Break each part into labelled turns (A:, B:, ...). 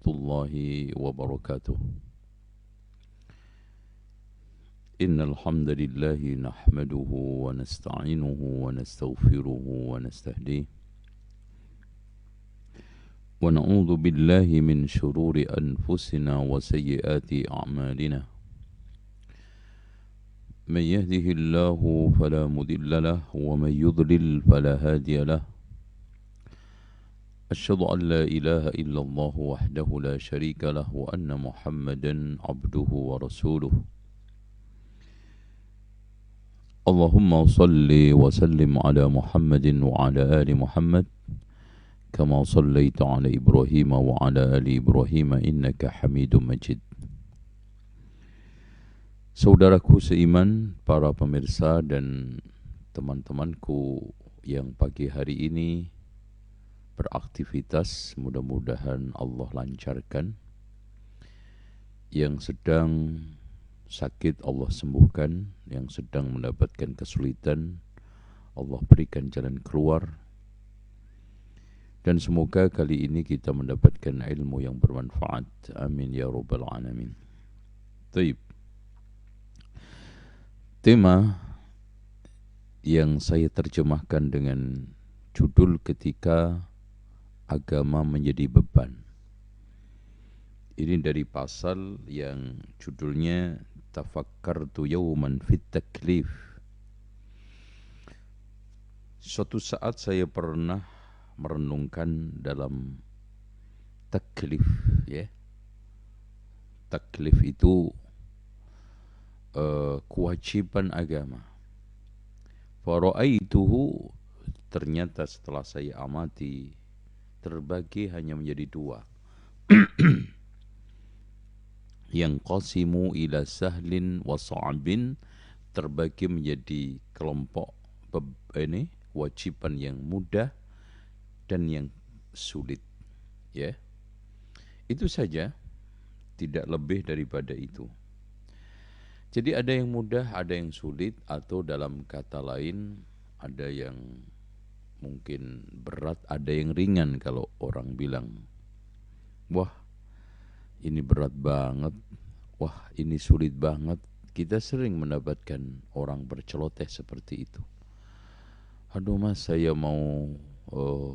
A: الله وبركاته. إن الحمد لله نحمده ونستعينه ونستغفره ونستهديه ونعوذ بالله من شرور أنفسنا وسيئات أعمالنا. من يهده الله فلا مضل له ومن يضلل فلا هادي له. أشهد أن لا إله إلا الله وحده لا شريك له وأن محمدا عبده ورسوله. اللهم صل وسلم على محمد وعلى آل محمد كما صليت على إبراهيم وعلى آل إبراهيم إنك حميد مجيد. Saudaraku seiman, para pemirsa dan teman-temanku yang pagi hari ini beraktivitas, mudah-mudahan Allah lancarkan. Yang sedang sakit Allah sembuhkan, yang sedang mendapatkan kesulitan Allah berikan jalan keluar. Dan semoga kali ini kita mendapatkan ilmu yang bermanfaat. Amin ya rabbal alamin. Baik. Tema yang saya terjemahkan dengan judul ketika agama menjadi beban. Ini dari pasal yang judulnya Tafakkartu yawman fit taklif. Suatu saat saya pernah merenungkan dalam taklif, ya. Taklif itu kewajiban agama. Fara'aituhu, ternyata setelah saya amati terbagi hanya menjadi dua. Yang qasimu ila sahlin wa sa'bin, terbagi menjadi kelompok ini kewajiban yang mudah dan yang sulit, ya. Itu saja, tidak lebih daripada itu. Jadi ada yang mudah, ada yang sulit, atau dalam kata lain ada yang mungkin berat, ada yang ringan. Kalau orang bilang, wah ini berat banget, wah ini sulit banget, kita sering mendapatkan orang berceloteh seperti itu. Aduh mas, saya mau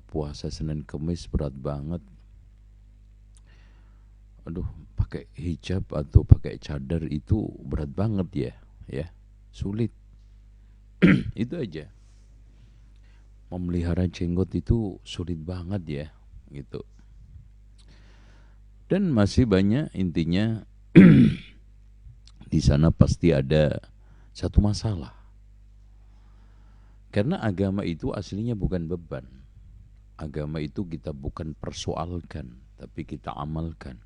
A: puasa Senin Kemis berat banget. Aduh, pakai hijab atau pakai cadar itu berat banget ya, sulit. Itu aja. Memelihara jenggot itu sulit banget ya, gitu. Dan masih banyak, intinya di sana pasti ada satu masalah. Karena agama itu aslinya bukan beban. Agama itu kita bukan persoalkan, tapi kita amalkan.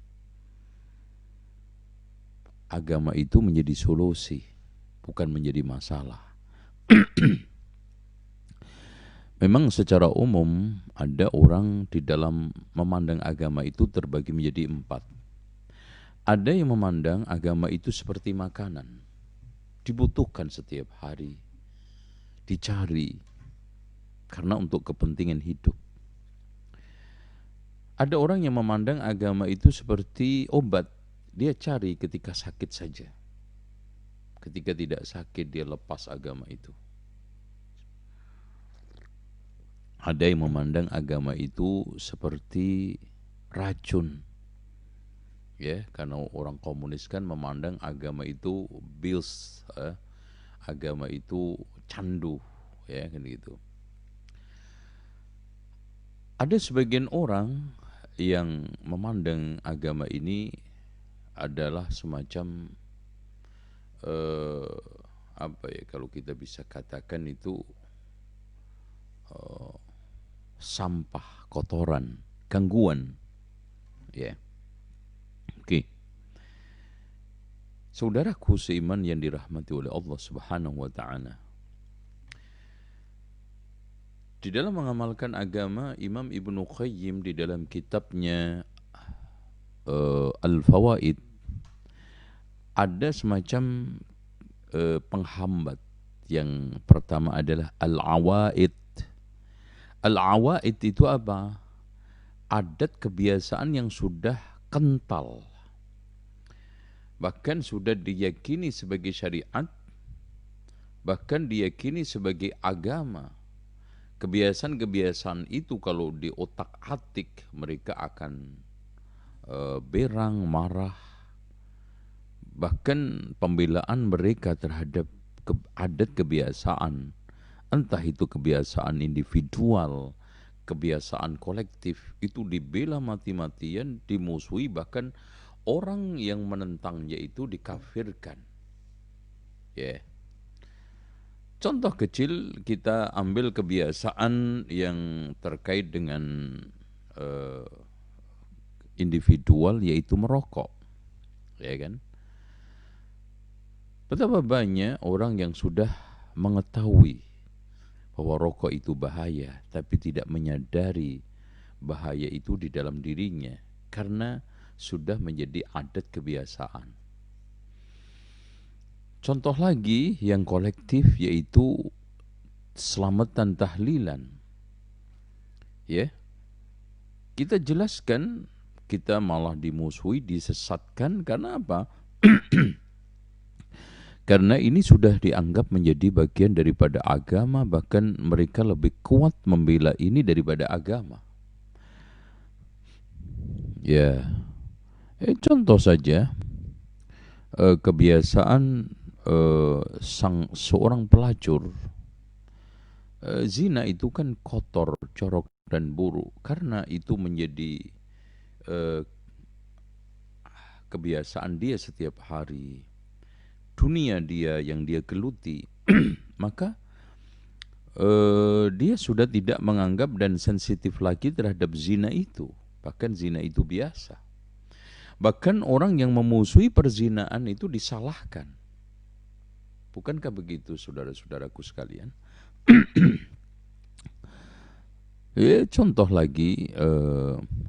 A: Agama itu menjadi solusi, bukan menjadi masalah. Memang secara umum ada orang di dalam memandang agama itu terbagi menjadi 4. Ada yang memandang agama itu seperti makanan, dibutuhkan setiap hari, dicari karena untuk kepentingan hidup. Ada orang yang memandang agama itu seperti obat, dia cari ketika sakit saja. Ketika tidak sakit dia lepas agama itu. Ada yang memandang agama itu seperti racun. Ya, karena orang komunis kan memandang agama itu bills, agama itu candu, ya kan gitu. Ada sebagian orang yang memandang agama ini adalah semacam apa ya, kalau kita bisa katakan itu sampah, kotoran, gangguan, ya. Oke. Saudaraku seiman yang dirahmati oleh Allah Subhanahu wa taala. Di dalam mengamalkan agama, Imam Ibnu Qayyim di dalam kitabnya Al-Fawaid ada semacam penghambat. Yang pertama adalah al-awaid. Al-awaid itu apa? Adat kebiasaan yang sudah kental, bahkan sudah diyakini sebagai syariat, bahkan diyakini sebagai agama. Kebiasaan-kebiasaan itu kalau di otak-atik mereka akan berang, marah. Bahkan pembelaan mereka terhadap adat kebiasaan, entah itu kebiasaan individual, kebiasaan kolektif, itu dibela mati-matian, dimusuhi, bahkan orang yang menentangnya itu dikafirkan. Ya. Contoh kecil, kita ambil kebiasaan yang terkait dengan individual, yaitu merokok, ya kan? Betapa banyak orang yang sudah mengetahui bahwa rokok itu bahaya, tapi tidak menyadari bahaya itu di dalam dirinya karena sudah menjadi adat kebiasaan. Contoh lagi yang kolektif, yaitu selamatan tahlilan. Ya, kita jelaskan, kita malah dimusuhi, disesatkan karena apa? Karena ini sudah dianggap menjadi bagian daripada agama, bahkan mereka lebih kuat membela ini daripada agama. Ya, contoh saja kebiasaan seorang pelacur. Zina itu kan kotor, corok dan buruk, karena itu menjadi kebiasaan dia setiap hari. Dunia dia yang dia geluti, maka dia sudah tidak menganggap dan sensitif lagi terhadap zina itu. Bahkan zina itu biasa. Bahkan orang yang memusuhi perzinaan itu disalahkan. Bukankah begitu, saudara-saudaraku sekalian? Ya, contoh lagi,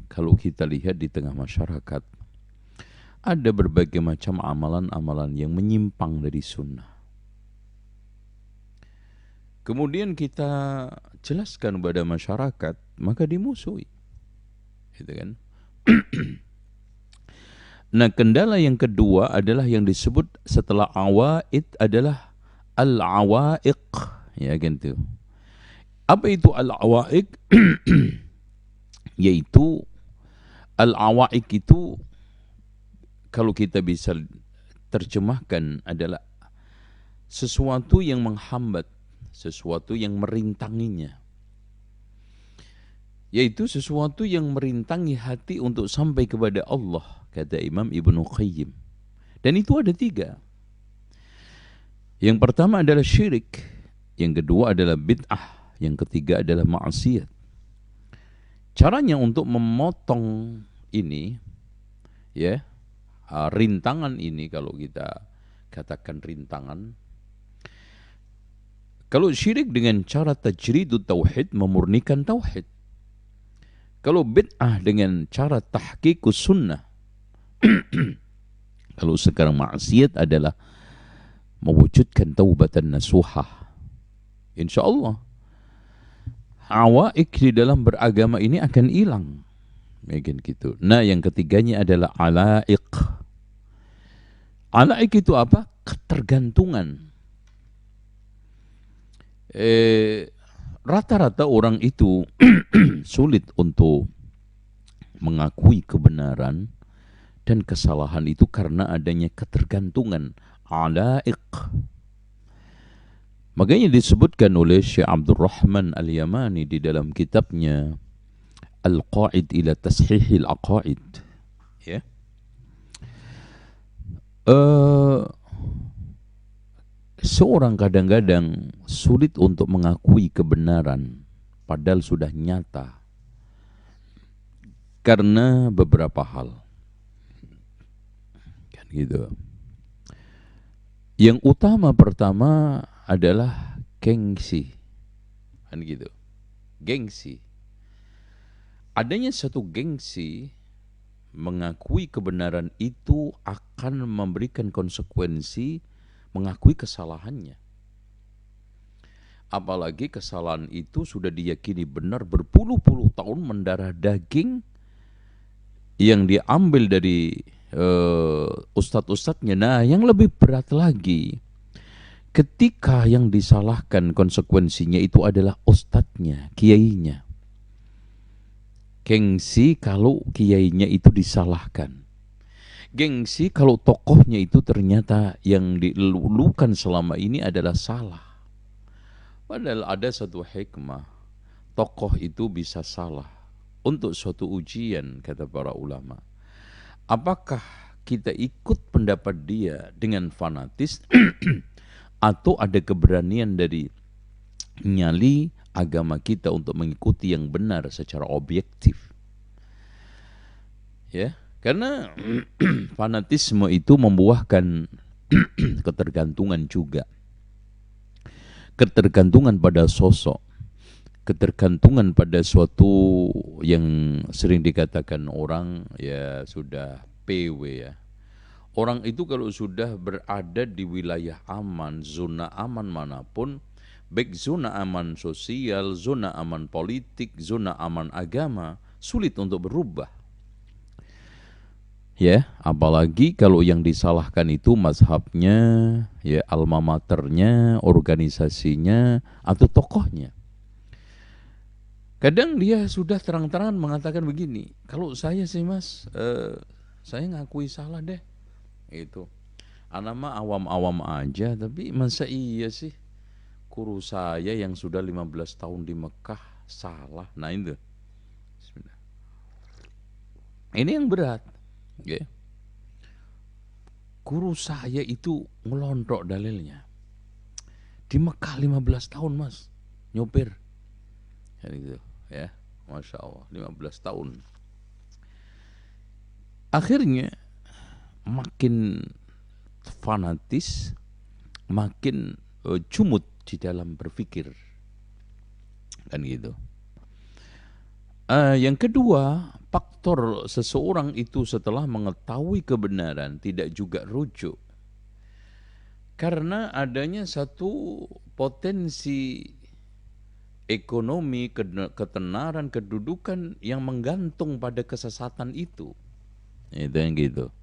A: kalau kita lihat di tengah masyarakat, ada berbagai macam amalan-amalan yang menyimpang dari sunnah. Kemudian kita jelaskan kepada masyarakat, maka dimusuhi. Gitu kan? Nah, kendala yang kedua adalah yang disebut setelah awaid adalah al-awaiq. Ya gitu. Apa itu al-awaiq? Yaitu al-awaiq itu, kalau kita bisa terjemahkan, adalah sesuatu yang menghambat, sesuatu yang merintanginya. Yaitu sesuatu yang merintangi hati untuk sampai kepada Allah, kata Imam Ibnu Qayyim. Dan itu ada 3. Yang pertama adalah syirik, yang kedua adalah bid'ah, yang ketiga adalah maksiat. Caranya untuk memotong ini, ya, rintangan ini, kalau kita katakan rintangan, kalau syirik dengan cara tajridut tauhid, memurnikan tauhid. Kalau bid'ah dengan cara tahqiqus sunnah. Kalau sekarang maksiat adalah mewujudkan taubatan nasuhah. InsyaAllah awaik di dalam beragama ini akan hilang. Mungkin gitu. Nah, yang ketiganya adalah alaik. Alaik itu apa? Ketergantungan. Rata-rata orang itu sulit untuk mengakui kebenaran dan kesalahan itu karena adanya ketergantungan. Alaik. Makanya disebutkan oleh Syekh Abdul Rahman Al-Yamani di dalam kitabnya Al-Qaid ila Tashihil Aqaid. Ya. Seorang kadang-kadang sulit untuk mengakui kebenaran padahal sudah nyata karena beberapa hal. Kan gitu. Yang utama pertama adalah gengsi. Kan gitu. Gengsi. Adanya satu gengsi, mengakui kebenaran itu akan memberikan konsekuensi mengakui kesalahannya. Apalagi kesalahan itu sudah diyakini benar berpuluh-puluh tahun mendarah daging, yang diambil dari ustadz-ustadznya. Nah, yang lebih berat lagi, ketika yang disalahkan konsekuensinya itu adalah ustadznya, kiainya. Gengsi kalau kiainya itu disalahkan. Gengsi kalau tokohnya itu ternyata yang dilulukan selama ini adalah salah. Padahal ada satu hikmah, tokoh itu bisa salah untuk suatu ujian, kata para ulama. Apakah kita ikut pendapat dia dengan fanatis atau ada keberanian dari nyali agama kita untuk mengikuti yang benar secara objektif? Ya, karena fanatisme itu membuahkan ketergantungan juga. Ketergantungan pada sosok, ketergantungan pada suatu yang sering dikatakan orang ya sudah PW ya. Orang itu kalau sudah berada di wilayah aman, zona aman manapun, baik zona aman sosial, zona aman politik, zona aman agama, sulit untuk berubah. Ya, apalagi kalau yang disalahkan itu mazhabnya, ya alma maternya, organisasinya, atau tokohnya. Kadang dia sudah terang-terangan mengatakan begini, kalau saya sih mas, saya ngakui salah deh. Itu, anak mah awam-awam aja, tapi masa iya sih guru saya yang sudah 15 tahun di Mekah salah. Nah itu, ini yang berat. Okay. Guru saya itu ngelondok dalilnya. Di Mekah 15 tahun mas, nyopir. Gitu, ya, Masya Allah, 15 tahun. Akhirnya makin fanatis, makin cumut di dalam berpikir. Kan gitu. Yang kedua, faktor seseorang itu setelah mengetahui kebenaran tidak juga rujuk. Karena adanya satu potensi ekonomi, ketenaran, kedudukan yang menggantung pada kesesatan itu. Itu yang gitu.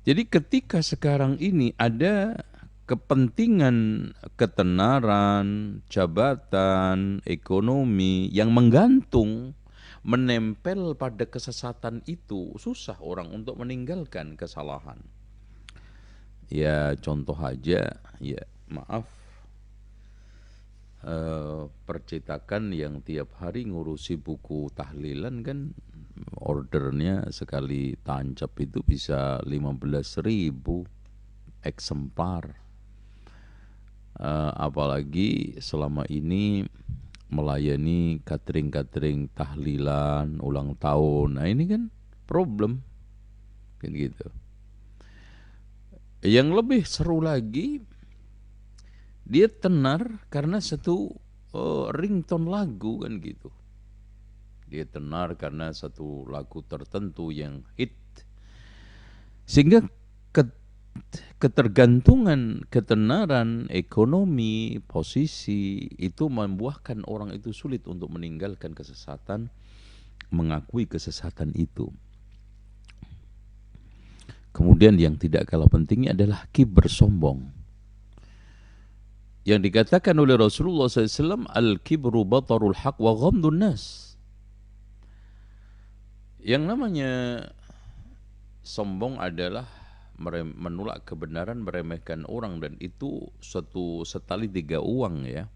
A: Jadi ketika sekarang ini ada kepentingan ketenaran, jabatan, ekonomi yang menggantung, menempel pada kesesatan itu, susah orang untuk meninggalkan kesalahan. Ya contoh aja, ya maaf, percetakan yang tiap hari ngurusi buku tahlilan kan ordernya sekali tancap itu bisa 15.000 eksemplar. Apalagi selama ini melayani catering tahlilan, ulang tahun. Nah ini kan problem kan gitu. Yang lebih seru lagi, dia tenar karena satu ringtone lagu kan gitu. Dia tenar karena satu lagu tertentu yang hit. Sehingga ketergantungan, ketenaran, ekonomi, posisi itu membuahkan orang itu sulit untuk meninggalkan kesesatan, mengakui kesesatan itu. Kemudian yang tidak kalah pentingnya adalah kibr, sombong. Yang dikatakan oleh Rasulullah SAW, al-kibru batarul haq wa ghamdun nas. Yang namanya sombong adalah menolak kebenaran, meremehkan orang, dan itu suatu setali tiga uang ya.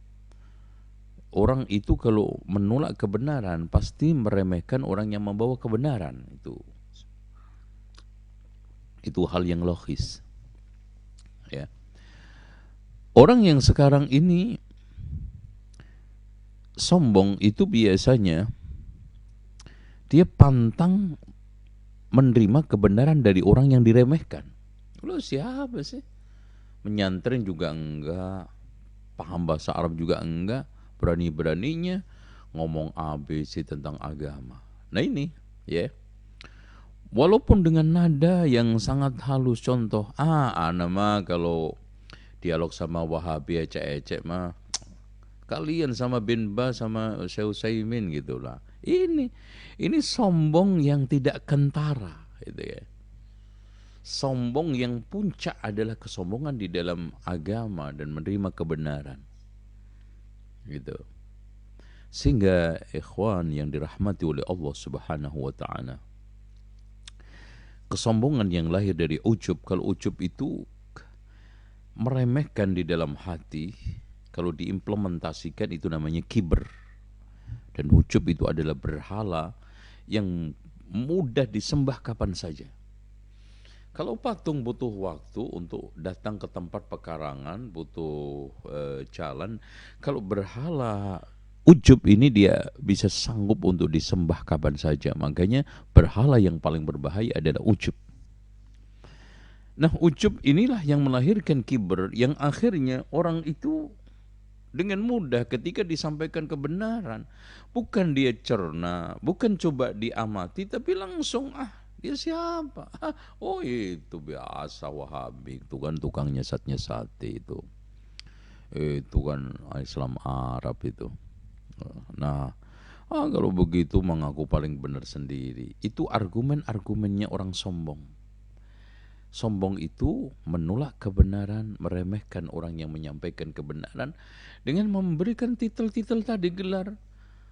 A: Orang itu kalau menolak kebenaran pasti meremehkan orang yang membawa kebenaran. Itu hal yang logis. Ya. Orang yang sekarang ini sombong itu biasanya dia pantang menerima kebenaran dari orang yang diremehkan. Lu siapa sih? Menyantren juga enggak, paham bahasa Arab juga enggak, berani-beraninya ngomong ABC tentang agama. Nah ini, ya. Walaupun dengan nada yang sangat halus, contoh, ana mah kalau dialog sama Wahabi ecek-ecek mah, kalian sama bin Baz sama Syekh Utsaimin gitulah. Ini sombong yang tidak kentara, gitu ya. Sombong yang puncak adalah kesombongan di dalam agama dan menerima kebenaran, gitu. Sehingga ikhwan yang dirahmati oleh Allah Subhanahu wa taala, kesombongan yang lahir dari ujub, kalau ujub itu meremehkan di dalam hati, kalau diimplementasikan itu namanya kibr. Dan ujub itu adalah berhala yang mudah disembah kapan saja. Kalau patung butuh waktu untuk datang ke tempat pekarangan, butuh jalan. Kalau berhala ujub ini dia bisa sanggup untuk disembah kapan saja. Makanya berhala yang paling berbahaya adalah ujub. Nah, ujub inilah yang melahirkan kibr, yang akhirnya orang itu dengan mudah ketika disampaikan kebenaran, bukan dia cerna, bukan coba diamati, tapi langsung dia siapa? Oh itu biasa Wahabi, itu kan tukang nyesat-nyesati itu. Itu kan Islam Arab itu. Nah, kalau begitu mengaku paling benar sendiri. Itu argumen-argumennya orang sombong. Sombong itu menolak kebenaran, meremehkan orang yang menyampaikan kebenaran dengan memberikan titel-titel tadi, gelar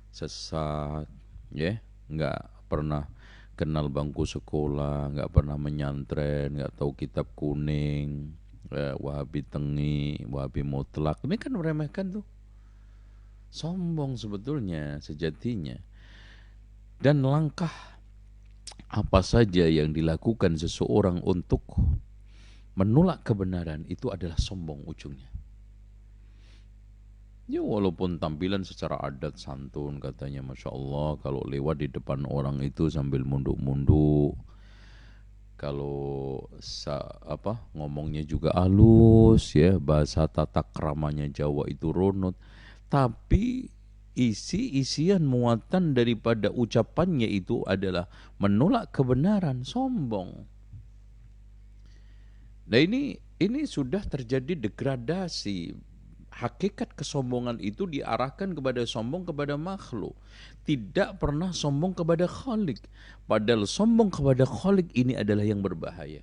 A: sesat, ya, nggak pernah kenal bangku sekolah, nggak pernah menyantren, nggak tahu kitab kuning, Wahabi tengi, Wahabi mutlak. Ini kan meremehkan tuh. Sombong sebetulnya sejatinya. Dan langkah apa saja yang dilakukan seseorang untuk menolak kebenaran itu adalah sombong ujungnya. Ya walaupun tampilan secara adat santun katanya Masya Allah, kalau lewat di depan orang itu sambil munduk-munduk, kalau ngomongnya juga halus ya, bahasa tata kramanya Jawa itu runut, tapi isian muatan daripada ucapannya itu adalah menolak kebenaran, sombong. Nah ini sudah terjadi degradasi. Hakikat kesombongan itu diarahkan kepada sombong kepada makhluk, tidak pernah sombong kepada Khalik. Padahal sombong kepada Khalik ini adalah yang berbahaya,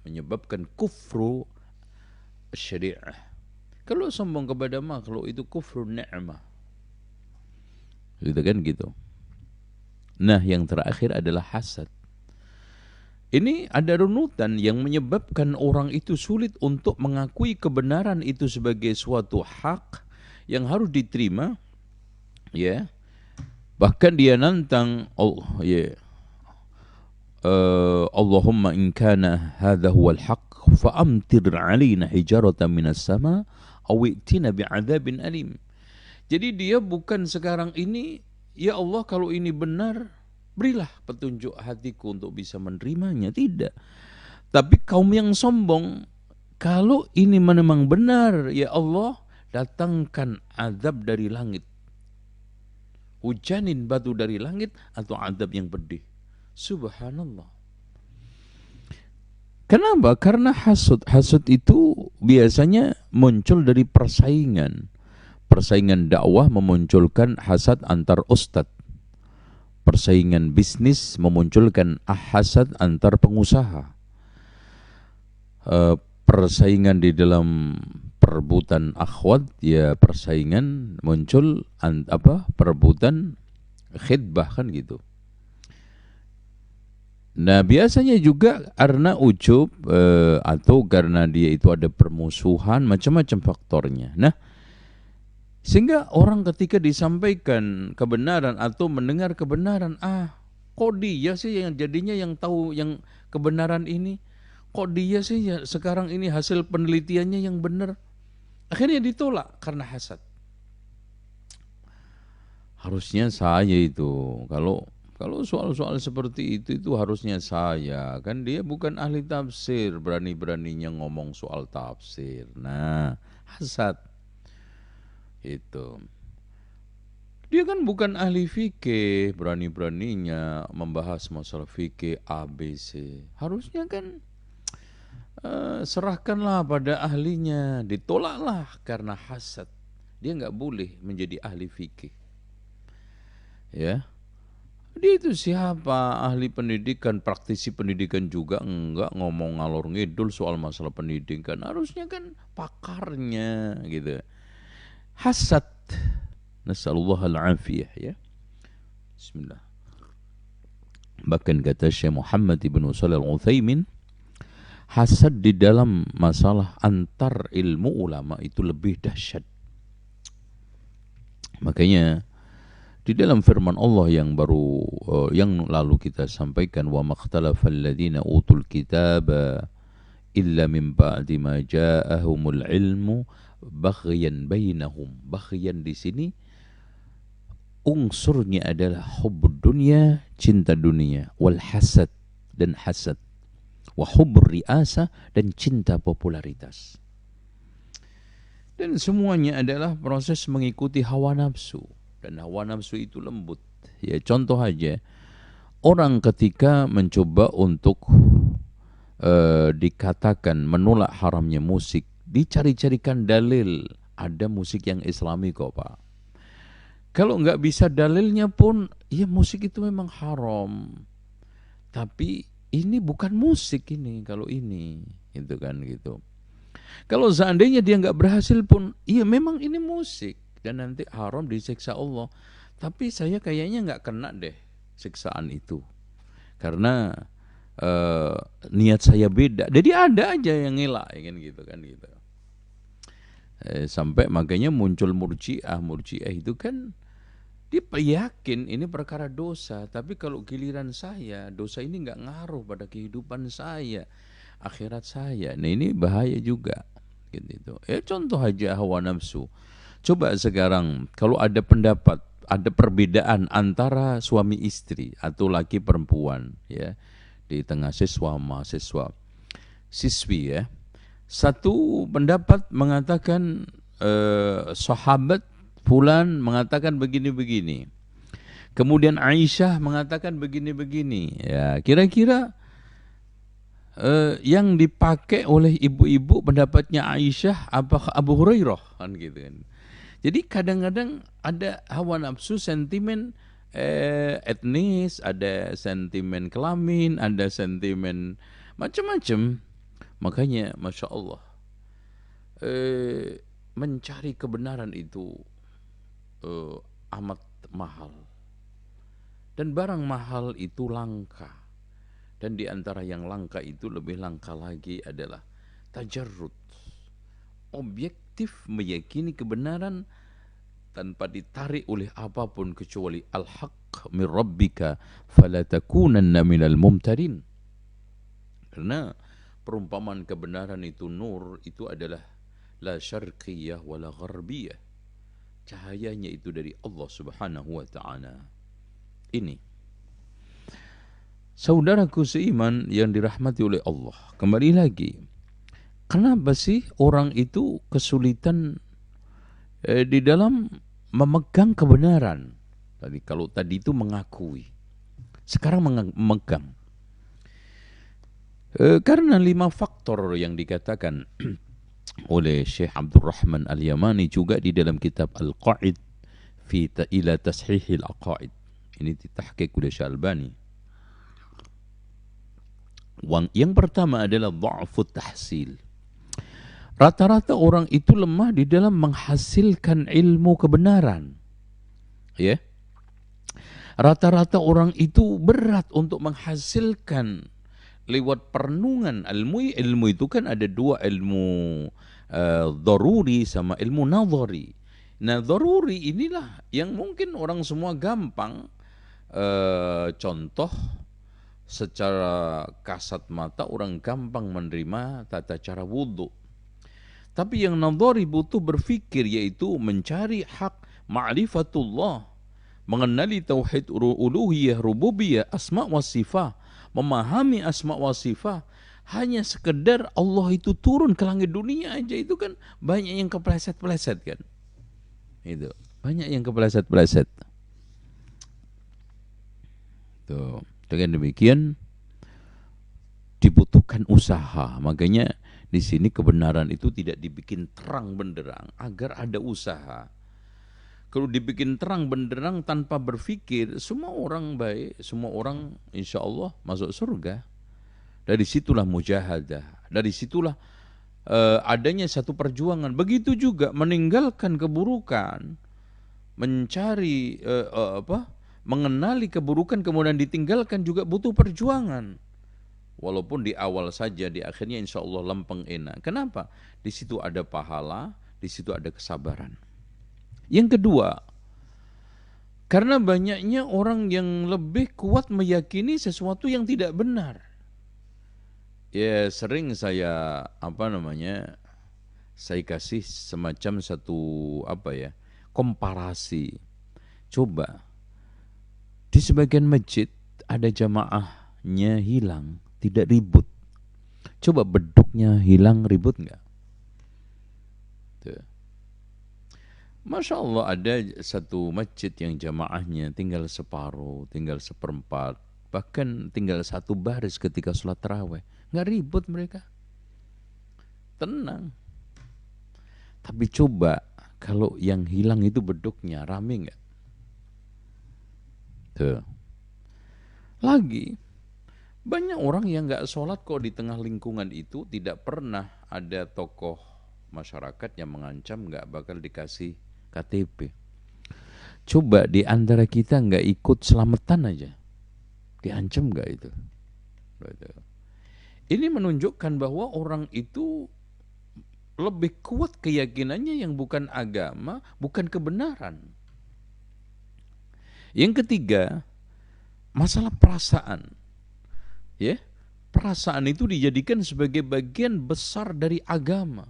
A: menyebabkan kufru syariah. Kalau sombong kepada makhluk itu kufru ni'mah, gitu kan gitu. Nah yang terakhir adalah hasad. Ini ada runutan yang menyebabkan orang itu sulit untuk mengakui kebenaran itu sebagai suatu hak yang harus diterima, ya. Bahkan dia nantang, Allahumma in kana hadha huwal haqq fa amtir alaina hijaratan minas sama aw i'tina bi'adzabin alim. Jadi dia bukan sekarang ini, ya Allah kalau ini benar, berilah petunjuk hatiku untuk bisa menerimanya. Tidak. Tapi kaum yang sombong, kalau ini memang benar, ya Allah, datangkan azab dari langit. Hujanin batu dari langit atau azab yang pedih. Subhanallah. Kenapa? Karena hasud. Hasud itu biasanya muncul dari persaingan. Persaingan dakwah memunculkan hasad antar ustadz. Persaingan bisnis memunculkan hasad antar pengusaha. Persaingan di dalam perebutan akhwat, ya persaingan muncul perebutan khidbah kan gitu. Nah biasanya juga karena ujub atau karena dia itu ada permusuhan, macam-macam faktornya. Nah sehingga orang ketika disampaikan kebenaran atau mendengar kebenaran, kok dia sih yang jadinya yang tahu yang kebenaran ini, kok dia sih ya sekarang ini hasil penelitiannya yang benar, akhirnya ditolak karena hasad. Harusnya saya itu kalau soal-soal seperti itu harusnya saya, kan dia bukan ahli tafsir, berani-beraninya ngomong soal tafsir. Nah hasad itu. Dia kan bukan ahli fikih, berani-beraninya membahas masalah fikih ABC. Harusnya kan serahkanlah pada ahlinya, ditolaklah karena hasad. Dia nggak boleh menjadi ahli fikih. Ya, Dia itu siapa? Ahli pendidikan, praktisi pendidikan juga enggak, ngomong ngalor ngidul soal masalah pendidikan. Harusnya kan pakarnya gitu. Hasad. Nasallallahu al-afiyah ya. Bismillah. Bahkan kata Syekh Muhammad ibn Shalih al-Utsaimin, hasad di dalam masalah antar ilmu ulama itu lebih dahsyat. Makanya di dalam firman Allah yang baru yang lalu kita sampaikan, wa makhtalafal ladzina utul kitaba illa min ba'di ma ja'ahumul ilmu baghyan bainahum. Baghyan di sini unsurnya adalah hubbud dunya, cinta dunia, wal hasad dan hasad, wa hubbur riasa dan cinta popularitas. Dan semuanya adalah proses mengikuti hawa nafsu. Dan hawa nafsu itu lembut. Ya, contoh aja, orang ketika mencoba untuk dikatakan menolak haramnya musik, dicari-carikan dalil. Ada musik yang islami kok Pak. Kalau nggak bisa dalilnya pun, ya musik itu memang haram. Tapi ini bukan musik ini, kalau ini, gitu kan gitu. Kalau seandainya dia nggak berhasil pun, iya memang ini musik dan nanti haram disiksa Allah. Tapi saya kayaknya nggak kena deh siksaan itu, karena niat saya beda. Jadi ada aja yang ngelak, kan gitu kan gitu. Sampai makanya muncul murji'ah. Murji'ah itu kan dia yakin ini perkara dosa, tapi kalau giliran saya, dosa ini nggak ngaruh pada kehidupan saya, akhirat saya. Nah ini bahaya juga. Gitu. Contoh aja hawa nafsu. Coba sekarang kalau ada pendapat, ada perbedaan antara suami istri atau laki perempuan, ya, di tengah siswa mahasiswa, siswi ya. Satu pendapat mengatakan sahabat fulan mengatakan begini-begini. Kemudian Aisyah mengatakan begini-begini. Ya, kira-kira yang dipakai oleh ibu-ibu pendapatnya Aisyah apa Abu Hurairah kan gitu kan. Jadi kadang-kadang ada hawa nafsu, sentimen etnis, ada sentimen kelamin, ada sentimen macam-macam. Makanya Masya Allah, mencari kebenaran itu amat mahal. Dan barang mahal itu langka. Dan di antara yang langka itu lebih langka lagi adalah tajarrud. Objektif meyakini kebenaran tanpa ditarik oleh apapun kecuali al-haq min rabbika fala takunanna minal mumtarin. Karena perumpamaan kebenaran itu nur, itu adalah la syarqiyah wala gharbiyah. Cahayanya itu dari Allah Subhanahu wa ta'ala. Ini saudaraku seiman yang dirahmati oleh Allah. Kembali lagi, kenapa sih orang itu kesulitan di dalam memegang kebenaran? Kalau tadi itu mengakui, sekarang memegang. Karena 5 faktor yang dikatakan oleh Syekh Abdurrahman Al-Yamani juga di dalam kitab Al-Qaid fi ila tashihil aqaid. Ini ditahqiq oleh Syekh Albani. Yang pertama adalah dha'fut tahsil. Rata-rata orang itu lemah di dalam menghasilkan ilmu kebenaran. Ya. Rata-rata orang itu berat untuk menghasilkan lewat perenungan ilmu. Ilmu itu kan ada 2, ilmu daruri sama ilmu nadhari. Nah, daruri inilah yang mungkin orang semua gampang. Contoh, secara kasat mata orang gampang menerima tata cara wudhu. Tapi yang nadhari butuh berfikir, yaitu mencari hak ma'rifatullah, mengenali tauhid uluhiyah, rububiyah, asma wa sifat, memahami asma wa sifat. Hanya sekedar Allah itu turun ke langit dunia aja itu kan banyak yang kepleset-pleset kan. Itu banyak yang kepleset-pleset. Tuh. Dengan demikian dibutuhkan usaha. Makanya di sini kebenaran itu tidak dibikin terang benderang, agar ada usaha. Kalau dibikin terang benderang tanpa berpikir, semua orang baik, semua orang insya Allah masuk surga. Dari situlah mujahadah, dari situlah adanya satu perjuangan. Begitu juga meninggalkan keburukan, mencari mengenali keburukan kemudian ditinggalkan juga butuh perjuangan. Walaupun di awal saja, di akhirnya insya Allah lempeng enak. Kenapa? Di situ ada pahala, di situ ada kesabaran. Yang kedua, karena banyaknya orang yang lebih kuat meyakini sesuatu yang tidak benar. Ya sering saya saya kasih semacam satu komparasi. Coba di sebagian masjid ada jamaahnya hilang, tidak ribut. Coba beduknya hilang, ribut enggak? Tuh. Masya Allah, ada satu masjid yang jamaahnya tinggal separuh, tinggal seperempat, bahkan tinggal satu baris ketika sholat tarawih. Nggak ribut mereka. Tenang. Tapi coba kalau yang hilang itu beduknya, rame nggak? Tuh. Lagi, banyak orang yang nggak sholat kok di tengah lingkungan itu, tidak pernah ada tokoh masyarakat yang mengancam nggak bakal dikasih KTP. Coba di antara kita nggak ikut selamatan aja, diancam nggak itu? Ini menunjukkan bahwa orang itu lebih kuat keyakinannya yang bukan agama, bukan kebenaran. Yang ketiga, masalah perasaan. Ya, perasaan itu dijadikan sebagai bagian besar dari agama.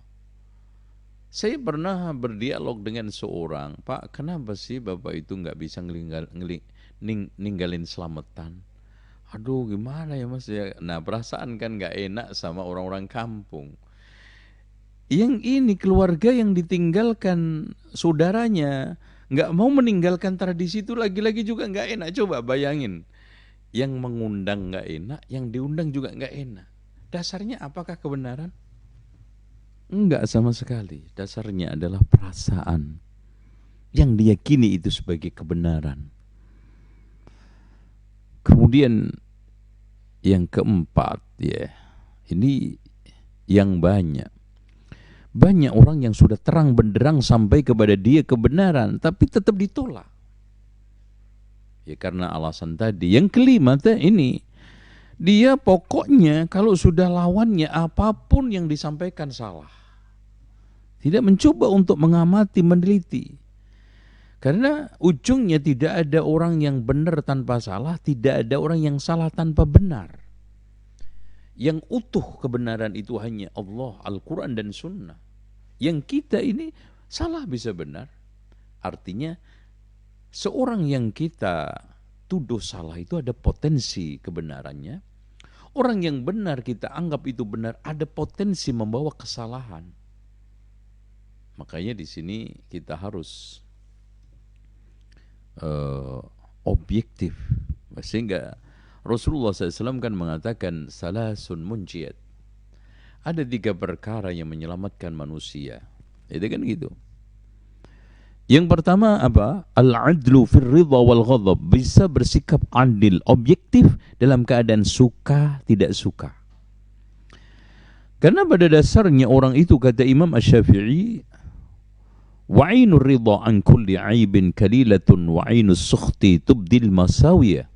A: Saya pernah berdialog dengan seorang, Pak, kenapa sih Bapak itu nggak bisa ninggalin selamatan? Aduh, gimana ya Mas ya? Nah, perasaan kan nggak enak sama orang-orang kampung. Yang ini keluarga yang ditinggalkan saudaranya, nggak mau meninggalkan tradisi itu lagi-lagi juga nggak enak. Coba bayangin, yang mengundang nggak enak, yang diundang juga nggak enak. Dasarnya apakah kebenaran? Enggak sama sekali. Dasarnya adalah perasaan yang diyakini itu sebagai kebenaran. Kemudian yang keempat, ya, ini yang banyak. Banyak orang yang sudah terang benderang sampai kepada dia kebenaran, tapi tetap ditolak. Ya karena alasan tadi. Yang kelima ini, dia pokoknya kalau sudah lawannya apapun yang disampaikan salah. Tidak mencoba untuk mengamati, meneliti. Karena ujungnya tidak ada orang yang benar tanpa salah, tidak ada orang yang salah tanpa benar. Yang utuh kebenaran itu hanya Allah, Al-Quran dan Sunnah. Yang kita ini salah bisa benar. Artinya seorang yang kita tuduh salah itu ada potensi kebenarannya. Orang yang benar kita anggap itu benar, ada potensi membawa kesalahan. Makanya di sini kita harus objektif. Sehingga Rasulullah SAW kan mengatakan salasun munjiat. Ada 3 perkara yang menyelamatkan manusia. Itu kan gitu. Yang pertama apa? Al-adlu fir ridha wal ghadab. Bisa bersikap adil, objektif dalam keadaan suka, tidak suka. Karena pada dasarnya orang itu, kata Imam Asy-Syafi'i, wa'inur ridha an kulli aibin kalilatun wa'inus sukhti tubdil masawiyah.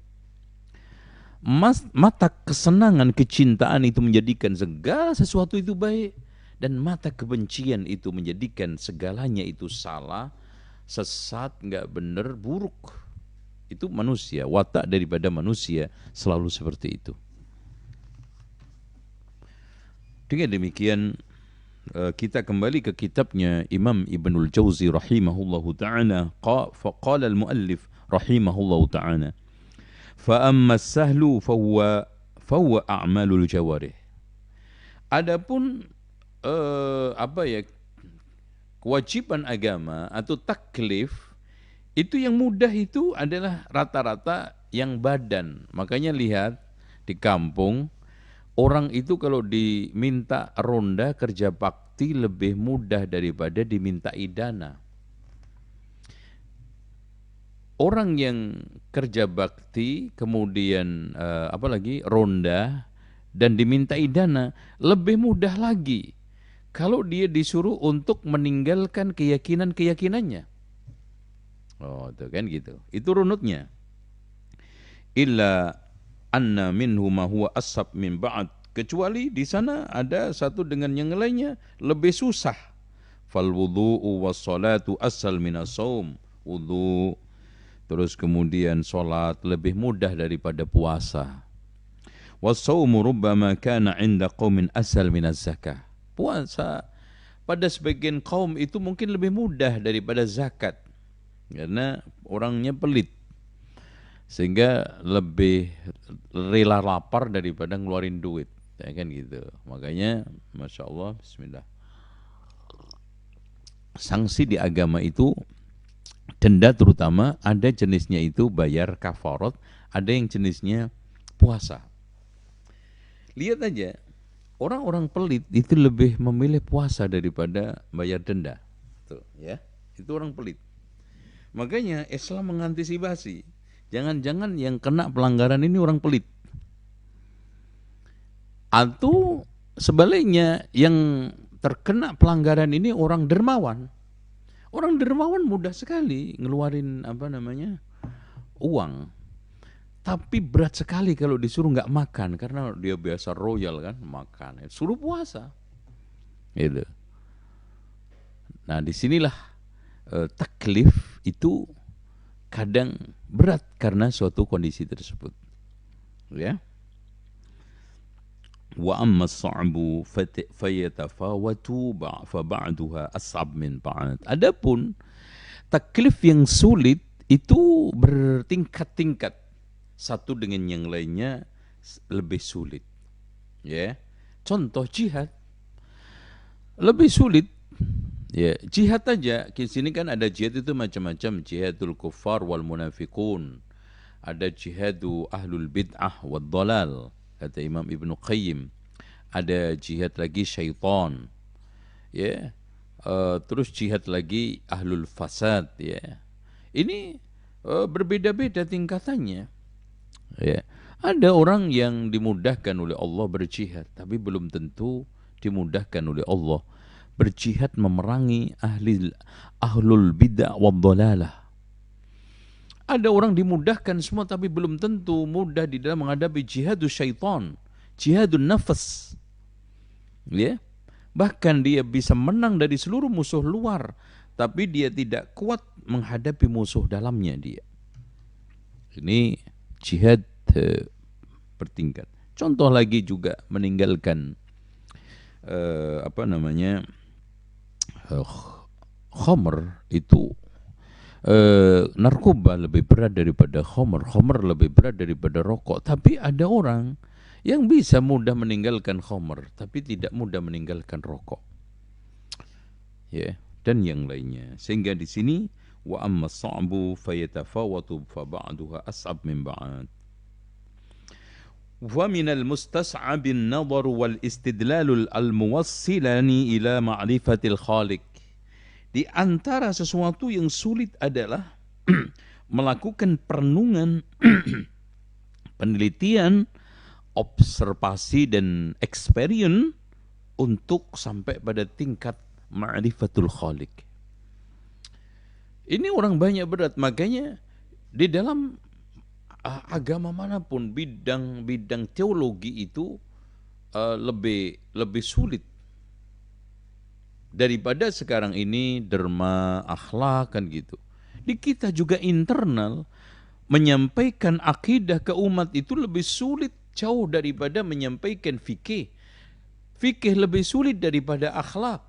A: Mata kesenangan, kecintaan itu menjadikan segala sesuatu itu baik, dan mata kebencian itu menjadikan segalanya itu salah, sesat, nggak benar, buruk. Itu manusia, watak daripada manusia selalu seperti itu. Dengan demikian kita kembali ke kitabnya Imam Ibnul Jauzi rahimahullahu ta'ala. Faqala al-muallif rahimahullahu ta'ala, fa amma as-sahlu fahuwa a'malul jawarih. Adapun kewajiban agama atau taklif itu yang mudah itu adalah rata-rata yang badan. Makanya lihat di kampung, orang itu kalau diminta ronda kerja bakti lebih mudah daripada diminta idana. orang yang kerja bakti, kemudian apalagi ronda dan dimintai dana, lebih mudah lagi kalau dia disuruh untuk meninggalkan keyakinan-keyakinannya. Oh, itu kan gitu. Itu runutnya. Illa anna minhu ma huwa ashab min ba'd. Kecuali di sana ada satu dengan yang lainnya lebih susah. Fal wudhu'u was salatu asal minas saum. Wudhu, terus kemudian salat lebih mudah daripada puasa. Was saumu rubbama kana 'inda qaumin asal minaz zakah. Puasa pada sebagian kaum itu mungkin lebih mudah daripada zakat. Karena orangnya pelit. Sehingga lebih rela lapar daripada ngeluarin duit. Ya kan gitu. Makanya Masya Allah, bismillah. Sanksi di agama itu, denda terutama, ada jenisnya itu bayar kafarat, ada yang jenisnya puasa. Lihat aja, orang-orang pelit itu lebih memilih puasa daripada bayar denda. Tuh, ya. Itu orang pelit. Makanya Islam mengantisipasi. Jangan-jangan yang kena pelanggaran ini orang pelit. Atau sebaliknya yang terkena pelanggaran ini orang dermawan. Orang dermawan mudah sekali ngeluarin uang. Tapi berat sekali kalau disuruh nggak makan karena dia biasa royal kan makan. Suruh puasa. Gitu. Nah, disinilah taklif itu kadang berat karena suatu kondisi tersebut. Ya. Wa amma as-sa'bu fayatafawatu fa ba'daha as'ab min ba'd. Adapun taklif yang sulit itu bertingkat-tingkat, satu dengan yang lainnya lebih sulit. Ya. Contoh jihad lebih sulit. Ya, jihad aja. Di sini kan ada jihad itu macam-macam, jihadul kuffar wal munafiqun. Ada jihadu ahlul bid'ah wad dhalal, kata Imam Ibnu Qayyim. Ada jihad lagi syaitan. Ya. Terus jihad lagi ahlul fasad, ya. Ini berbeda-beda tingkatannya. Ya. Ada orang yang dimudahkan oleh Allah berjihad, tapi belum tentu dimudahkan oleh Allah berjihad memerangi ahlul bid'ah wad dhalalah. Ada orang dimudahkan semua tapi belum tentu mudah di dalam menghadapi jihadus syaitan, jihadun nafas. Ya. Bahkan dia bisa menang dari seluruh musuh luar, tapi dia tidak kuat menghadapi musuh dalamnya dia. Ini jihad bertingkat. Contoh lagi juga meninggalkan khamr itu, narkoba lebih berat daripada khamr lebih berat daripada rokok. Tapi ada orang yang bisa mudah meninggalkan khamr tapi tidak mudah meninggalkan rokok. Ya, dan yang lainnya. Sehingga di sini wa amma as-sa'bu fayatafawatu fa ba'daha as'ab min ba'd. Wa minal mustas'abin nadhar wal istidlal al-muwassilani ila ma'rifatil khaliq. Di antara sesuatu yang sulit adalah melakukan perenungan, penelitian, observasi dan experience untuk sampai pada tingkat ma'rifatul khaliq. Ini orang banyak berat, makanya di dalam agama manapun bidang teologi itu lebih sulit daripada sekarang ini derma, akhlak kan gitu. Di kita juga internal menyampaikan akidah ke umat itu lebih sulit jauh daripada menyampaikan fikih. Fikih lebih sulit daripada akhlak.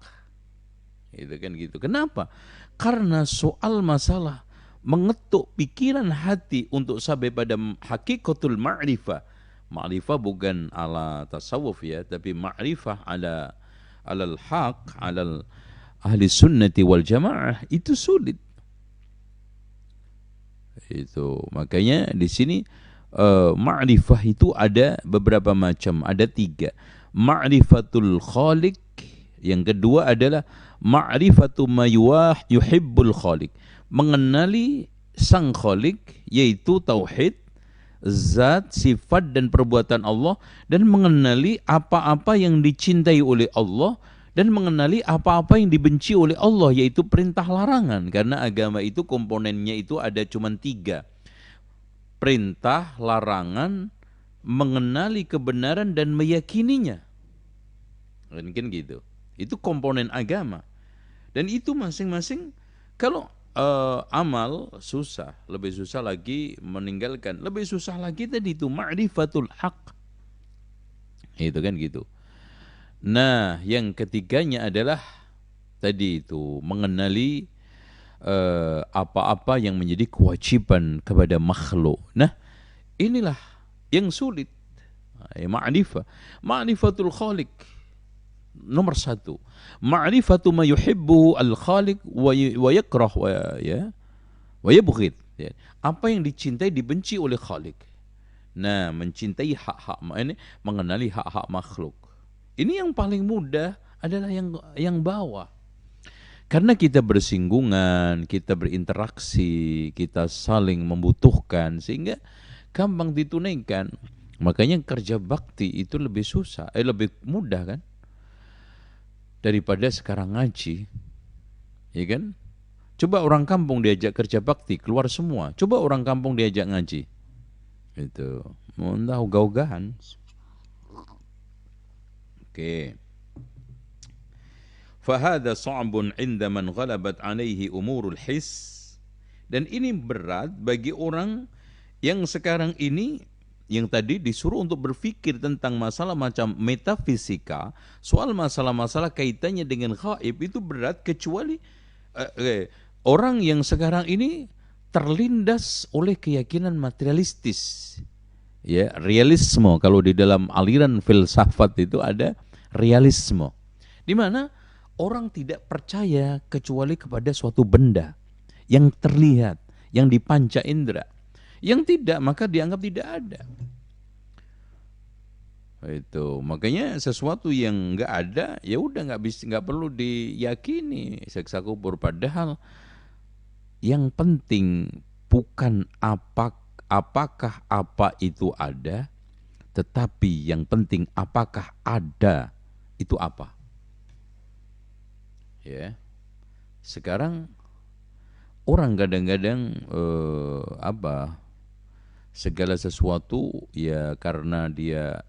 A: Itu kan gitu. Kenapa? Karena soal masalah mengetuk pikiran hati untuk sampai pada hakikatul ma'rifah. Ma'rifah bukan ala tasawuf ya, tapi ma'rifah ala alal haq, alal ahli sunnati wal jamaah, itu sulit. Itu makanya di sini ma'rifah itu ada beberapa macam, ada 3. Ma'rifatul khaliq, yang kedua adalah ma'rifatu ma yuhibbul khaliq, mengenali sang Khalik, yaitu tauhid zat, sifat dan perbuatan Allah, dan mengenali apa-apa yang dicintai oleh Allah dan mengenali apa-apa yang dibenci oleh Allah, yaitu perintah larangan. Karena agama itu komponennya itu ada cuma 3. Perintah, larangan, mengenali kebenaran dan meyakininya. Mungkin gitu. Itu komponen agama. Dan itu masing-masing, kalau amal susah, lebih susah lagi meninggalkan, lebih susah lagi tadi itu ma'rifatul haq. Itu kan gitu. Nah, yang ketiganya adalah tadi itu mengenali apa-apa yang menjadi kewajiban kepada makhluk. Nah, inilah yang sulit. Ma'rifatul khaliq nomor 1. Ma'rifatu ma yuhibbu al-khaliq wa yakrah wa yabghid. Ya. Apa yang dicintai dibenci oleh khaliq. Nah, mencintai hak-hak, ini mengenali hak-hak makhluk. Ini yang paling mudah adalah yang bawah. Karena kita bersinggungan, kita berinteraksi, kita saling membutuhkan, sehingga gampang ditunaikan. Makanya kerja bakti itu lebih susah, lebih mudah kan? Daripada sekarang ngaji. Ya kan? Coba orang kampung diajak kerja bakti, keluar semua. Coba orang kampung diajak ngaji. Itu, entah ogah-ogahan. Oke. Fahada sa'bun 'inda man ghalabat 'alaihi umurul his. Dan ini berat bagi orang yang sekarang ini, yang tadi disuruh untuk berpikir tentang masalah macam metafisika, soal masalah-masalah kaitannya dengan gaib, itu berat, kecuali orang yang sekarang ini terlindas oleh keyakinan materialistis. Ya, realisme. Kalau di dalam aliran filsafat itu ada realisme, di mana orang tidak percaya kecuali kepada suatu benda yang terlihat, yang dipanca indera. Yang tidak, maka dianggap tidak ada. Itu makanya sesuatu yang nggak ada, ya udah nggak perlu diyakini, siksa kubur. Padahal yang penting bukan apakah apa itu ada, tetapi yang penting apakah ada itu apa. Ya, sekarang orang kadang-kadang segala sesuatu ya karena dia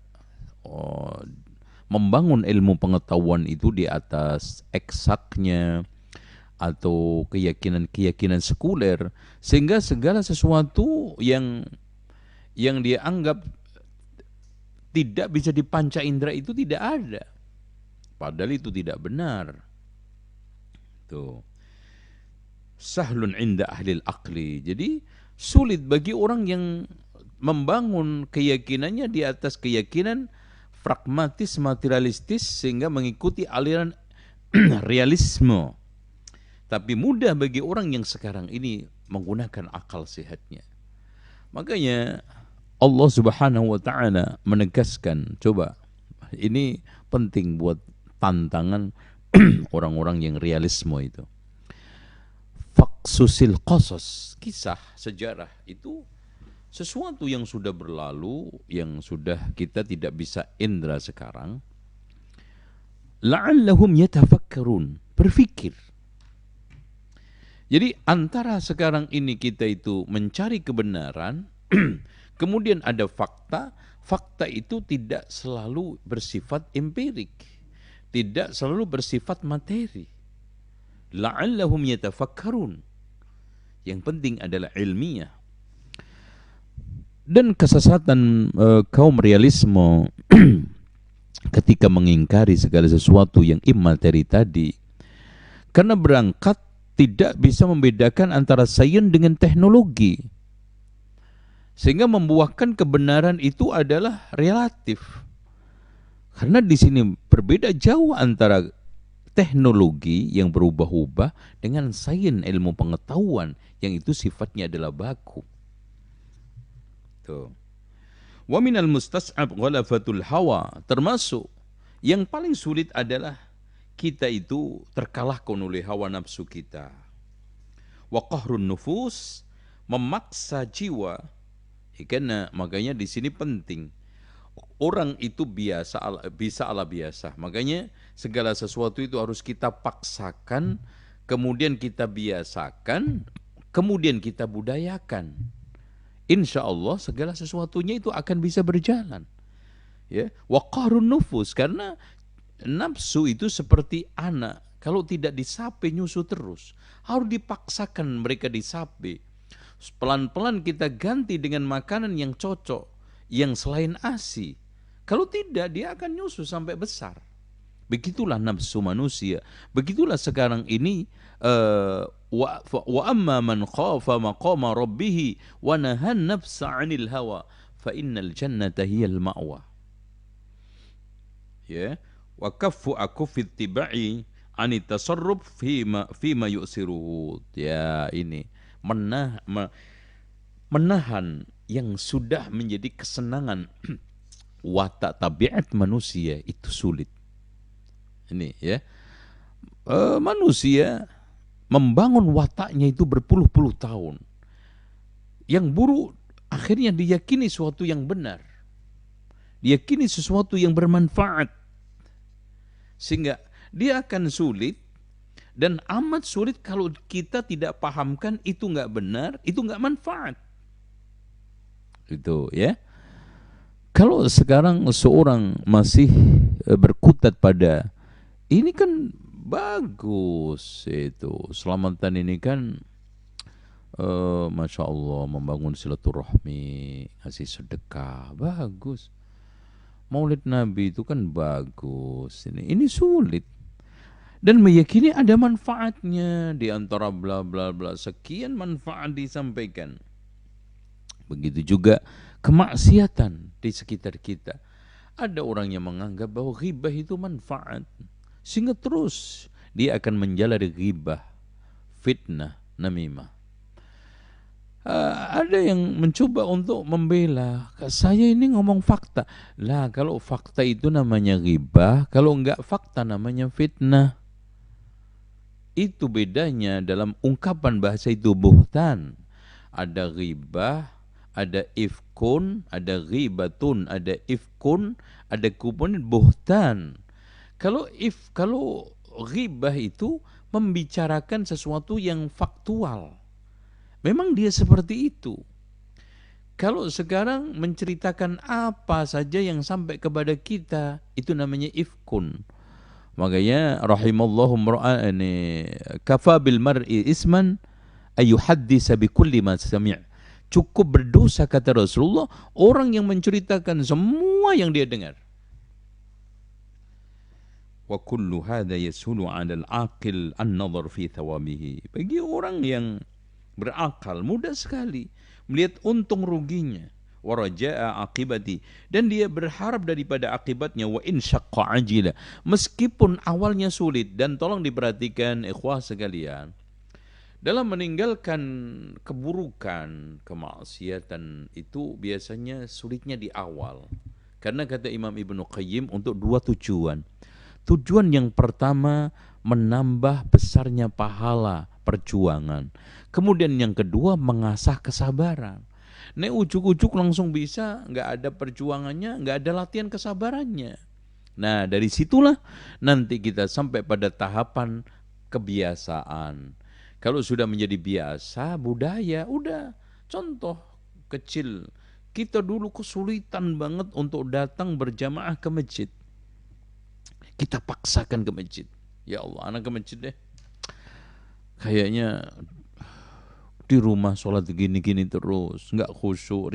A: membangun ilmu pengetahuan itu di atas eksaknya atau keyakinan-keyakinan sekuler, sehingga segala sesuatu yang dia anggap tidak bisa dipanca indera itu tidak ada. Padahal itu tidak benar. Tuh. Sahlun inda ahlil aqli. Jadi sulit bagi orang yang membangun keyakinannya di atas keyakinan pragmatis materialistis sehingga mengikuti aliran realisme. Tapi mudah bagi orang yang sekarang ini menggunakan akal sehatnya. Makanya Allah Subhanahu wa taala menegaskan, coba ini penting buat tantangan orang-orang yang realisme itu. Faksusil qasas, kisah sejarah itu sesuatu yang sudah berlalu, yang sudah kita tidak bisa indra sekarang. La'allahum yatafakkarun, berpikir. Jadi antara sekarang ini kita itu mencari kebenaran, kemudian ada fakta, fakta itu tidak selalu bersifat empirik, tidak selalu bersifat materi. La'allahum yatafakkarun. Yang penting adalah ilmiah. Dan kesesatan kaum realisme ketika mengingkari segala sesuatu yang imateri tadi, karena berangkat tidak bisa membedakan antara sains dengan teknologi, sehingga membuahkan kebenaran itu adalah relatif. Karena di sini berbeda jauh antara teknologi yang berubah-ubah dengan sains, ilmu pengetahuan yang itu sifatnya adalah baku. Tuh. Wa minal mustas'ab ghalafatul hawa, termasuk yang paling sulit adalah kita itu terkalahkan oleh hawa nafsu kita. Wa qahrun nufus, memaksa jiwa. Karena makanya di sini penting. Orang itu bisa ala biasa. Makanya segala sesuatu itu harus kita paksakan, kemudian kita biasakan, kemudian kita budayakan. Insya Allah segala sesuatunya itu akan bisa berjalan. Ya, waqarun nufus, karena nafsu itu seperti anak, kalau tidak disape nyusu terus, harus dipaksakan mereka disape. Pelan-pelan kita ganti dengan makanan yang cocok, yang selain ASI. Kalau tidak dia akan nyusu sampai besar. Begitulah nafsu manusia. Begitulah sekarang ini wa amma man khafa maqama rabbih wa nahan nafsa 'anil hawa fa innal jannata hiyal ma'wa. Ya, wa kaffu akufit tibai ani tasarruf fima yusiruhu. Ya, ini menahan yang sudah menjadi kesenangan watak tabiat manusia itu sulit. Ini ya, manusia membangun wataknya itu berpuluh-puluh tahun. Yang buruk akhirnya diyakini sesuatu yang benar, diyakini sesuatu yang bermanfaat, sehingga dia akan sulit dan amat sulit kalau kita tidak pahamkan itu nggak benar, itu nggak manfaat. Itu ya. Kalau sekarang seorang masih berkutat pada ini kan bagus itu, selamatan ini kan Masya Allah, membangun silaturahmi, ngasih sedekah, bagus. Maulid Nabi itu kan bagus. Ini sulit. Dan meyakini ada manfaatnya di antara bla bla bla, sekian manfaat disampaikan. Begitu juga kemaksiatan di sekitar kita. Ada orang yang menganggap bahwa ghibah itu manfaat, sehingga terus dia akan menjalani ghibah, fitnah, namimah. Ada yang mencoba untuk membela, saya ini ngomong fakta. Lah, kalau fakta itu namanya ghibah, kalau enggak fakta namanya fitnah. Itu bedanya dalam ungkapan bahasa itu buhtan. Ada ghibah, ada ifkun, ada ghibatun, ada ifkun, ada kemudian buhtan. Kalau ghibah itu membicarakan sesuatu yang faktual, memang dia seperti itu. Kalau sekarang menceritakan apa saja yang sampai kepada kita, itu namanya ifkun. Makanya rahimallahu mar'an kafa bil mar'i isman ayuhaddisa bi kulli ma sami'. Cukup berdosa, kata Rasulullah, orang yang menceritakan semua yang dia dengar. Wa kullu hadha yasulu 'ala al-aqil an-nadhar fi thawabihi. Bagi orang yang berakal mudah sekali melihat untung ruginya, wa raja'a aqibati, dan dia berharap daripada akibatnya, wa in syaqqa ajila, meskipun awalnya sulit. Dan tolong diperhatikan ikhwah sekalian, dalam meninggalkan keburukan, kemaksiatan itu biasanya sulitnya di awal. Karena kata Imam Ibnu Qayyim untuk dua tujuan. Tujuan yang pertama menambah besarnya pahala perjuangan. Kemudian yang kedua mengasah kesabaran. Nek ujuk-ujuk langsung bisa, nggak ada perjuangannya, nggak ada latihan kesabarannya. Nah, dari situlah nanti kita sampai pada tahapan kebiasaan. Kalau sudah menjadi biasa, budaya, udah. Contoh kecil, kita dulu kesulitan banget untuk datang berjamaah ke masjid. Kita paksakan ke masjid. Ya Allah, anak ke masjid deh. Kayaknya di rumah sholat gini-gini terus, nggak khusyuk.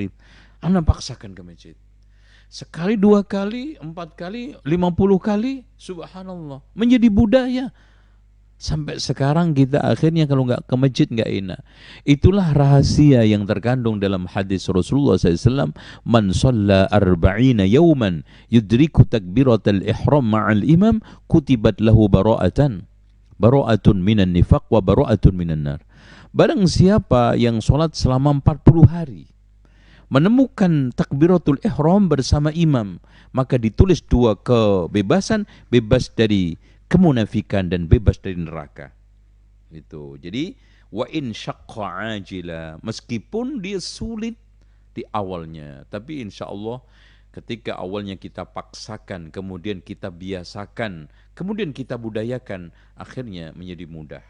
A: Anak paksakan ke masjid. Sekali, 2 kali, 4 kali, 50 kali, subhanallah, menjadi budaya. Sampai sekarang kita akhirnya kalau nggak ke masjid nggak enak. Itulah rahasia yang terkandung dalam hadis Rasulullah SAW. Man shalla arba'ina yawman yudriku takbiratal ihram ma'al imam kutibat lahu bara'atun minan nifaq wa bara'atun minan nar. Barang siapa yang sholat selama 40 hari menemukan takbiratul ihram bersama imam, maka ditulis 2 kebebasan, bebas dari kemunafikan dan bebas dari neraka. Itu. Jadi Wa in syaqqa ajila, meskipun dia sulit di awalnya, tapi insya Allah ketika awalnya kita paksakan, kemudian kita biasakan, kemudian kita budayakan, akhirnya menjadi mudah.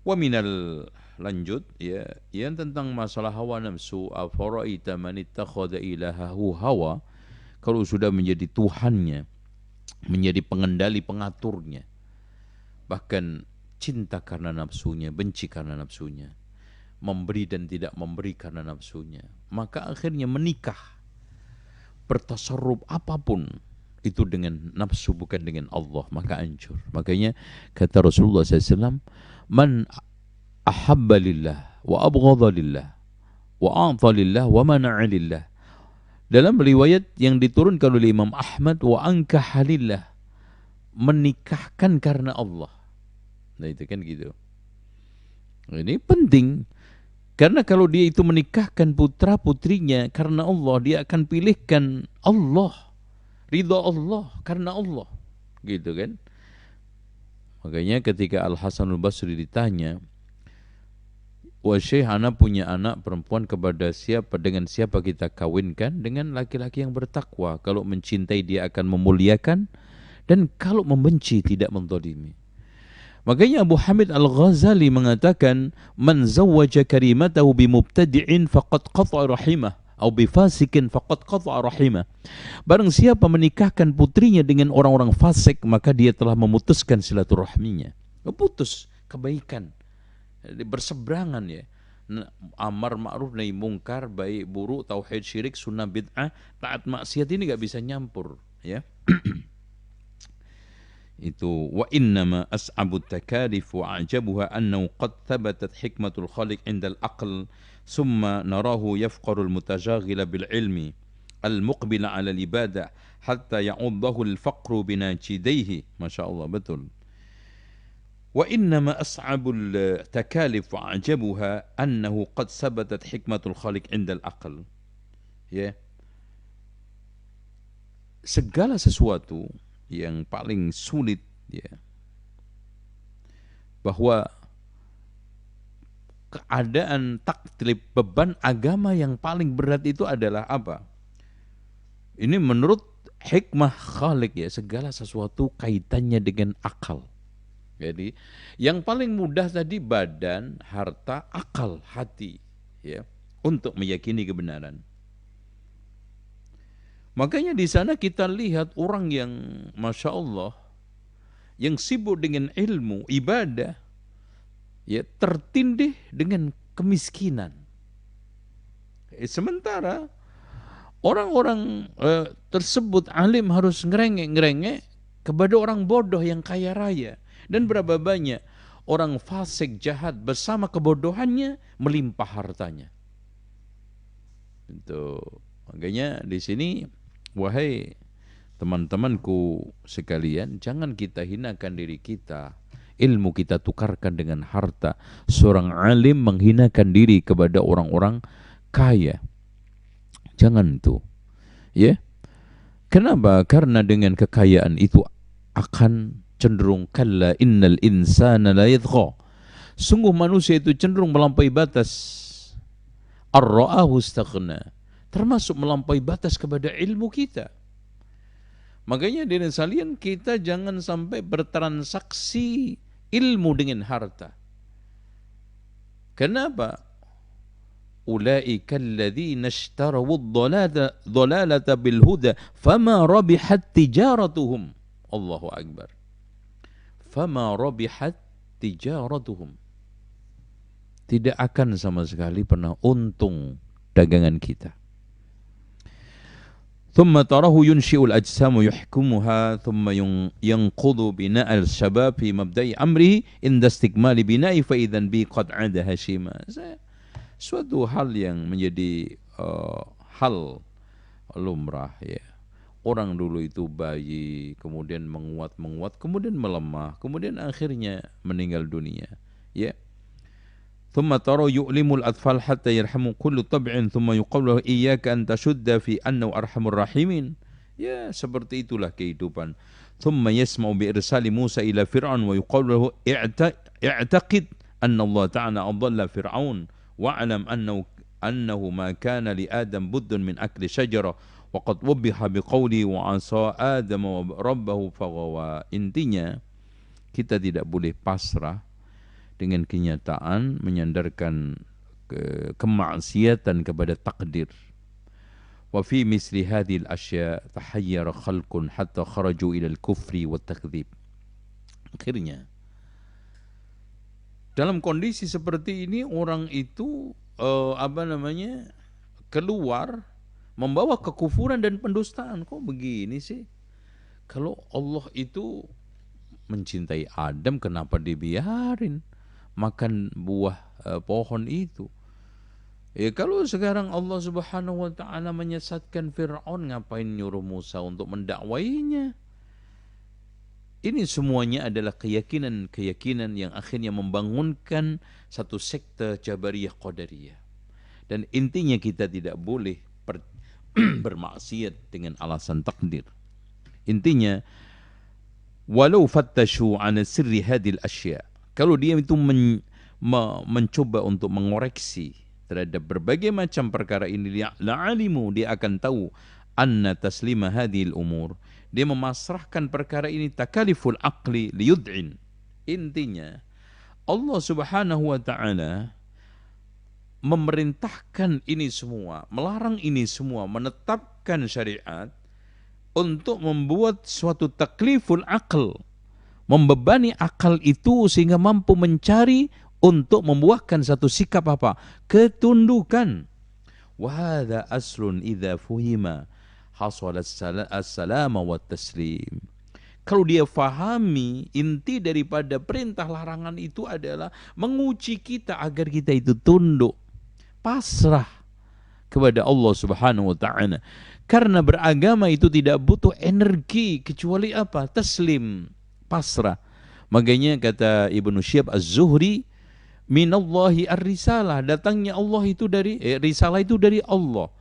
A: Wa minal, lanjut ya, yang tentang masalah hawa nafsu, afaraita man ittakhadha ilahahu hawa, kalau sudah menjadi tuhannya, menjadi pengendali pengaturnya, bahkan cinta karena nafsunya, benci karena nafsunya, memberi dan tidak memberi karena nafsunya, maka akhirnya menikah, bertasarruf apapun itu dengan nafsu bukan dengan Allah, maka hancur. Makanya kata Rasulullah SAW, man ahabba lillah wa abghadha lillah wa a'ta lillah wa mana'a lillah. Dalam riwayat yang diturunkan oleh Imam Ahmad, wa ankaha lillah, menikahkan karena Allah. Nah itu kan gitu. Ini penting, karena kalau dia itu menikahkan putra putrinya karena Allah, dia akan pilihkan Allah, ridha Allah, karena Allah, gitu kan. Makanya ketika Al-Hasanul Basri ditanya, wah Syekh, anak punya anak perempuan, kepada siapa, dengan siapa kita kawinkan? Dengan laki-laki yang bertakwa. Kalau mencintai dia akan memuliakan, dan kalau membenci tidak menzalimi. Makanya Abu Hamid Al-Ghazali mengatakan, man zawwaja karimatahu bimubtadi'in faqad qata'a rahimah, atau bifasikin faqad qata'a rahimah. Barang siapa menikahkan putrinya dengan orang-orang fasik, maka dia telah memutuskan silaturahminya. Putus kebaikan, berseberangan ya. Amar ma'ruf nahi mungkar, baik buruk, tauhid syirik, sunnah bid'ah, taat maksiat, ini gak bisa nyampur ya. Itu wa innama as'abu takalif wa ajabuha annahu qad thabatat hikmatul khaliq indal aql summa narahu yafqarul mutajaghila bil ilmi al muqbila ala al ibadah hatta ya'uddahu al faqru binajidaihi. Masya Allah, betul. Wa innama as'abul takalif wa ajabuha annahu qad thabatat hikmatul khaliq indal aql. Ya, segala sesuatu yang paling sulit ya, bahwa keadaan taklif, beban agama yang paling berat itu adalah apa? Ini menurut hikmah Khalik ya, segala sesuatu kaitannya dengan akal. Jadi yang paling mudah tadi badan, harta, akal, hati ya, untuk meyakini kebenaran. Makanya di sana kita lihat orang yang Masya Allah, yang sibuk dengan ilmu, ibadah, ya tertindih dengan kemiskinan. Sementara orang-orang tersebut alim harus ngerengek-ngerengek kepada orang bodoh yang kaya raya. Dan berapa banyak orang fasik jahat bersama kebodohannya melimpah hartanya. Itu makanya di sini, wahai teman-temanku sekalian, jangan kita hinakan diri kita. Ilmu kita tukarkan dengan harta. Seorang alim menghinakan diri kepada orang-orang kaya. Jangan itu. Ya. Kenapa? Karena dengan kekayaan itu akan cenderung, kalla innal insana la yadgha. Sungguh manusia itu cenderung melampaui batas. Ar-ra'ahu istaghna. Termasuk melampaui batas kepada ilmu kita. Makanya dari salian kita jangan sampai bertransaksi ilmu dengan harta. Kenapa? Ulaika alladzina ishtarawu ad-dhalalata bil huda fama rabihat tijaratuhum. Allahu akbar. Fama rabihat tijaratuhum. Tidak akan sama sekali pernah untung dagangan kita. ثم تراه ينشئ الأجسام يحكمها ثم ينقض بناء الشباب في مبدأ أمره عند استكمال بنائه فإذا به قد عاد هشيما. Suatu hal yang menjadi hal lumrah ya. Orang dulu itu bayi, kemudian menguat, kemudian melemah, kemudian akhirnya meninggal dunia ya. ثم ترى يؤلم الأطفال حتى يرحموا كل طبع ثم يقول له إياك أن تشد في أنه أرحم الراحمين. Ya, seperti itulah kehidupan. ثم يسمع بإرسال موسى إلى فرعون ويقول له اعتقد anna Allah ta'ala adalla Fir'aun wa'lam annahu ma kana li Adam buddun min akli syajara wa qad wubbiha biqawli wa asa Adam wa rabbahu faghawa. Intinya kita tidak boleh pasrah dengan kenyataan menyandarkan kemaksiatan kepada takdir. Wa fi misli hadhil asya tahayyara khalqun hatta kharaju ila al-kufri wa takdzib. Akhirnya dalam kondisi seperti ini orang itu keluar membawa kekufuran dan pendustaan. Kok begini sih? Kalau Allah itu mencintai Adam, kenapa dibiarin makan buah pohon itu? Ya kalau sekarang Allah Subhanahu wa taala menyesatkan Firaun, ngapain nyuruh Musa untuk mendakwainya? Ini semuanya adalah keyakinan yang akhirnya membangunkan satu sekte Jabariyah Qadariyah. Dan intinya kita tidak boleh bermaksiat dengan alasan takdir. Intinya walau fattashu an sirri hadil asya. Kalau dia itu mencoba untuk mengoreksi terhadap berbagai macam perkara ini, la'alimu, dia akan tahu anna taslima hadhil umur, dia memasrahkan perkara ini takaliful aqli liyud'in. Intinya Allah Subhanahu wa taala memerintahkan ini semua, melarang ini semua, menetapkan syariat untuk membuat suatu takliful aql, membebani akal itu sehingga mampu mencari untuk membuahkan satu sikap apa? Ketundukan. Wa hadza aslun idza fuhima hasala as-salama wa taslim. Kalau dia fahami, inti daripada perintah larangan itu adalah menguji kita agar kita itu tunduk, pasrah kepada Allah Subhanahu wa taala. Karena beragama itu tidak butuh energi kecuali apa? Taslim, pasrah. Makanya kata Ibnu Syihab Az-Zuhri, minallahi ar-risalah, datangnya Allah itu dari risalah itu dari Allah.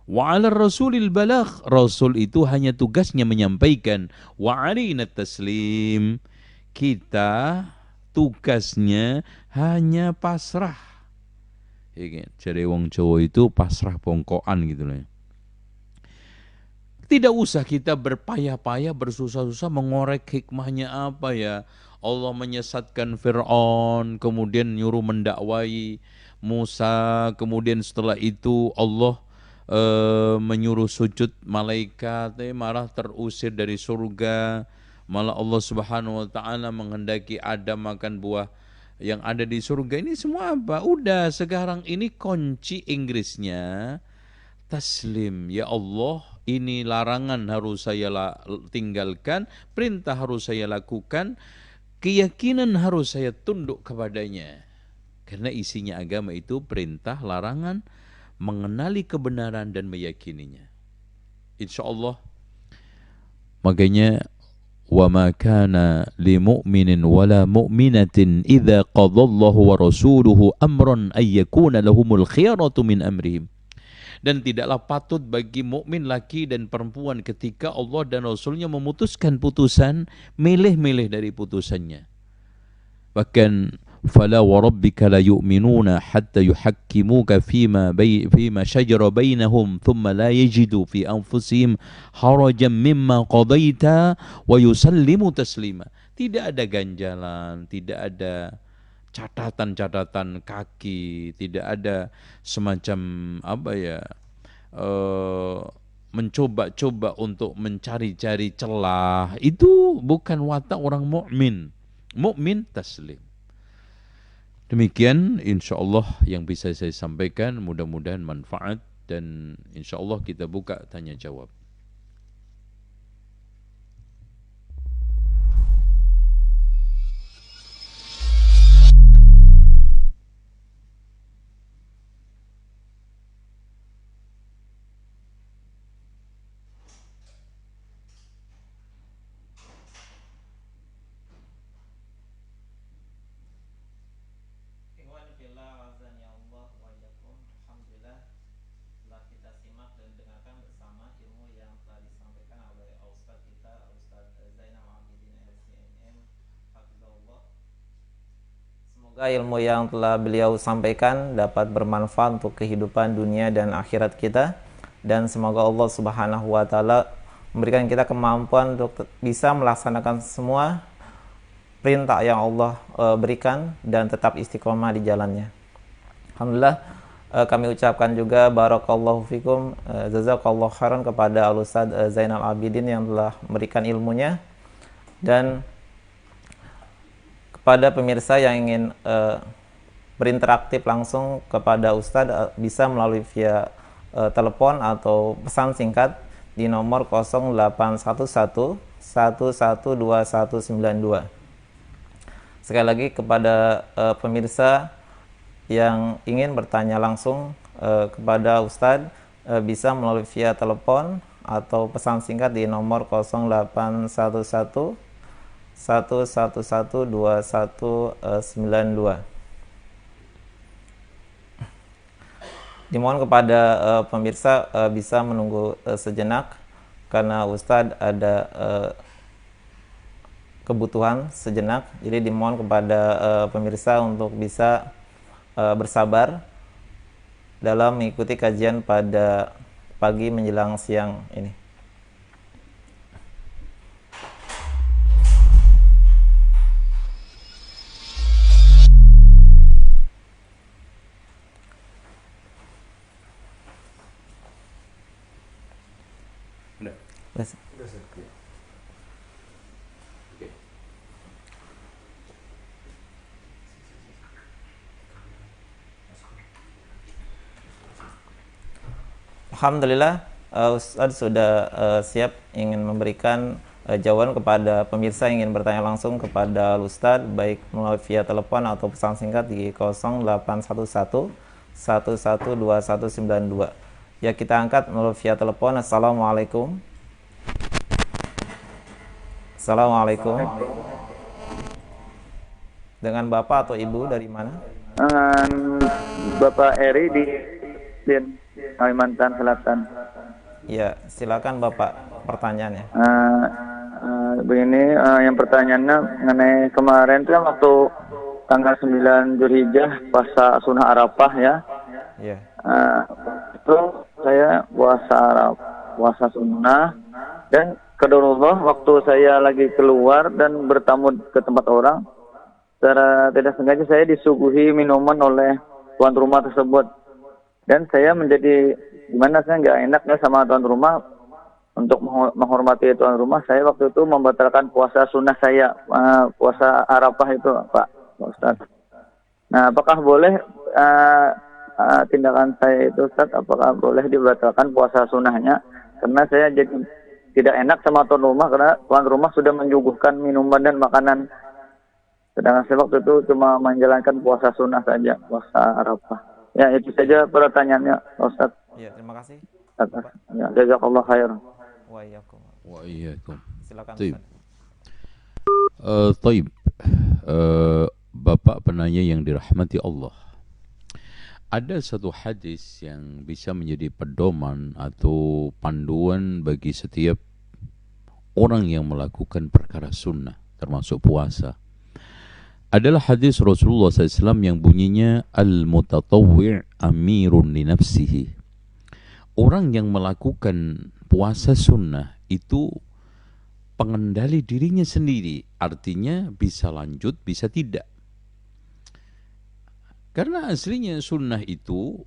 A: Wa 'ala rasulil balagh, rasul itu hanya tugasnya menyampaikan. Wa 'alaina taslim, kita tugasnya hanya pasrah. Ya, jadi wong Jawa itu pasrah bongkoan gitu loh. Tidak usah kita berpayah-payah, bersusah-susah mengorek hikmahnya apa ya. Allah menyesatkan Fir'aun, kemudian nyuruh mendakwai Musa, kemudian setelah itu Allah menyuruh sujud malaikat, malah terusir dari surga. Malah Allah Subhanahu wa taala menghendaki Adam makan buah yang ada di surga. Ini semua apa? Udah, sekarang ini kunci Inggrisnya taslim. Ya Allah, ini larangan harus saya tinggalkan, perintah harus saya lakukan, keyakinan harus saya tunduk kepadanya. Karena isinya agama itu perintah, larangan, mengenali kebenaran dan meyakininya. InsyaAllah. Makanya wa ma kana li mu'minin wala mu'minatin idza qadallahu wa rasuluhu amran ay yakuna lahumul khiyaratu min amrihim. Dan tidaklah patut bagi mukmin laki dan perempuan ketika Allah dan Rasulnya memutuskan putusan, milih-milih dari putusannya. Bahkan fala wa rabbika la yu'minuna hatta yuhakkimuka fima shajara bainahum thumma la yajidu fi anfusihim harajan mimma qadaita wa yusallimu taslima. Tidak ada ganjalan, tidak ada catatan-catatan kaki, tidak ada semacam mencoba-coba untuk mencari-cari celah. Itu bukan watak orang mukmin. Mukmin taslim. Demikian insyaallah yang bisa saya sampaikan, mudah-mudahan manfaat, dan insyaallah kita buka tanya jawab.
B: Alhamdulillah, setelah kita simak dan dengarkan bersama ilmu Semoga ilmu yang telah beliau sampaikan dapat bermanfaat untuk kehidupan dunia dan akhirat kita, dan semoga Allah Subhanahu wa taala memberikan kita kemampuan untuk bisa melaksanakan semua perintah yang Allah berikan dan tetap istiqomah di jalannya. Alhamdulillah, kami ucapkan juga barakallahu fikum, jazakallahu khairan kepada Al Ustaz Zainal Abidin yang telah memberikan ilmunya, dan kepada pemirsa yang ingin berinteraktif langsung kepada Ustadz bisa melalui via telepon atau pesan singkat di nomor 0811 112192. Sekali lagi kepada pemirsa yang ingin bertanya langsung kepada Ustadz bisa melalui via telepon atau pesan singkat di nomor 0811 1112192. Dimohon kepada pemirsa bisa menunggu sejenak karena Ustadz ada kebutuhan sejenak. Jadi dimohon kepada pemirsa untuk bisa bersabar dalam mengikuti kajian pada pagi menjelang siang ini. Yes. Alhamdulillah, Ustadz sudah siap ingin memberikan jawaban kepada pemirsa yang ingin bertanya langsung kepada Ustadz, baik melalui via telepon atau pesan singkat di 0811 112192. Ya, kita angkat melalui via telepon. Assalamualaikum. Assalamualaikum. Dengan Bapak atau Ibu dari mana?
C: Bapak Eri di Kalimantan Selatan.
B: Ya, silakan Bapak pertanyaannya.
C: Begini, yang pertanyaannya mengenai kemarin itu kan waktu tanggal 9 Dzulhijjah puasa Sunnah Arafah ya.
B: Iya.
C: Itu saya puasa sunnah, dan qadarullah waktu saya lagi keluar dan bertamu ke tempat orang, secara tidak sengaja saya disuguhi minuman oleh tuan rumah tersebut, dan saya menjadi gimana, saya nggak enaknya sama tuan rumah. Untuk menghormati tuan rumah, saya waktu itu membatalkan puasa sunnah saya, puasa Arafah itu, Pak Ustaz. Nah, apakah boleh tindakan saya itu, Ustaz, apakah boleh dibatalkan puasa sunnahnya? Karena saya jadi tidak enak sama tuan rumah, karena tuan rumah sudah menyuguhkan minuman dan makanan, sedangkan saya waktu itu cuma menjalankan puasa sunnah saja, puasa Arafah. Ya, itu saja pertanyaannya, Ustaz.
B: Ya, terima kasih.
C: Ya, jazakallah khair.
B: Wa
A: iyyakum.
B: Silakan.
A: Taib. Bapak penanya yang dirahmati Allah. Ada satu hadis yang bisa menjadi pedoman atau panduan bagi setiap orang yang melakukan perkara sunnah, termasuk puasa. Adalah hadis Rasulullah SAW yang bunyinya al-mutatawwi' amirun li nafsihi. Orang yang melakukan puasa sunnah itu pengendali dirinya sendiri, artinya bisa lanjut, bisa tidak. Karena aslinya sunnah itu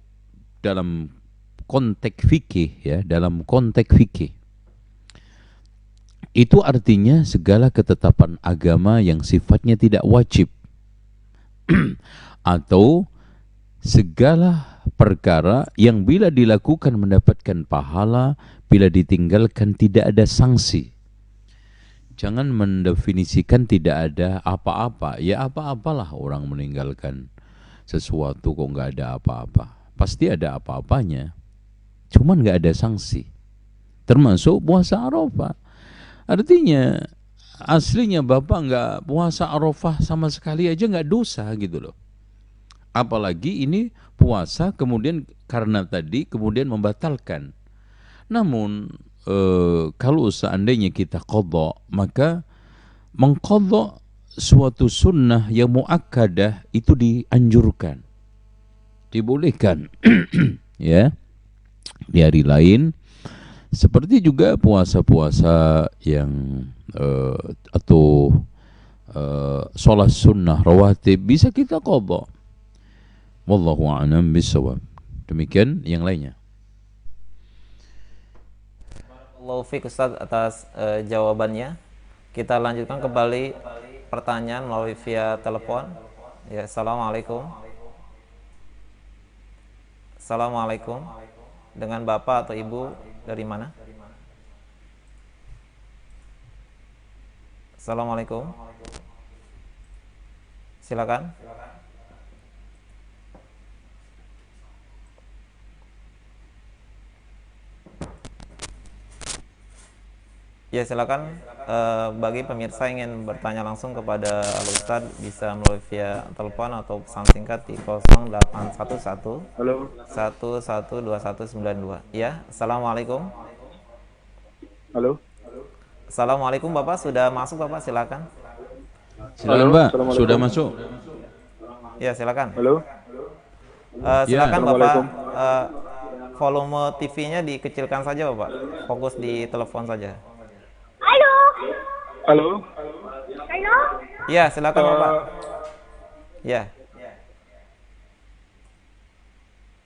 A: dalam konteks fikih, ya, dalam konteks fikih itu artinya segala ketetapan agama yang sifatnya tidak wajib atau segala perkara yang bila dilakukan mendapatkan pahala, bila ditinggalkan tidak ada sanksi. Jangan mendefinisikan tidak ada apa-apa. Ya apa-apalah orang meninggalkan sesuatu kok nggak ada apa-apa. Pasti ada apa-apanya. Cuman nggak ada sanksi. Termasuk puasa Arafah. Artinya aslinya Bapak nggak puasa Arafah sama sekali aja nggak dosa gitu loh. Apalagi ini puasa kemudian karena tadi kemudian membatalkan. Namun kalau seandainya kita qadha, maka mengqadha suatu sunnah yang muakkadah itu dianjurkan, dibolehkan ya di hari lain, seperti juga puasa-puasa yang atau sholat sunnah rawatib bisa kita qadha. Wallahu a'lam bishawab. Demikian yang lainnya.
B: Barakallahu fiik Ustaz atas jawabannya. Kita lanjutkan kembali pertanyaan melalui via telepon. Ya, assalamualaikum. Assalamualaikum. Dengan Bapak atau Ibu dari mana? Assalamualaikum. Silakan. Ya, silakan. Bagi pemirsa yang ingin bertanya langsung kepada Al-Ustaz bisa melalui via telepon atau pesan singkat di 0811
D: Halo.
B: 112192. Ya, assalamualaikum.
D: Halo.
B: Assalamualaikum Bapak, sudah masuk Bapak, silakan.
A: Silakan Pak, sudah masuk.
B: Ya, silakan.
D: Halo.
B: Silakan Bapak.
D: Assalamualaikum.
B: Volume TV-nya dikecilkan saja Bapak. Fokus di telepon saja.
D: Halo.
B: Ya, silakan Bapak. Ya.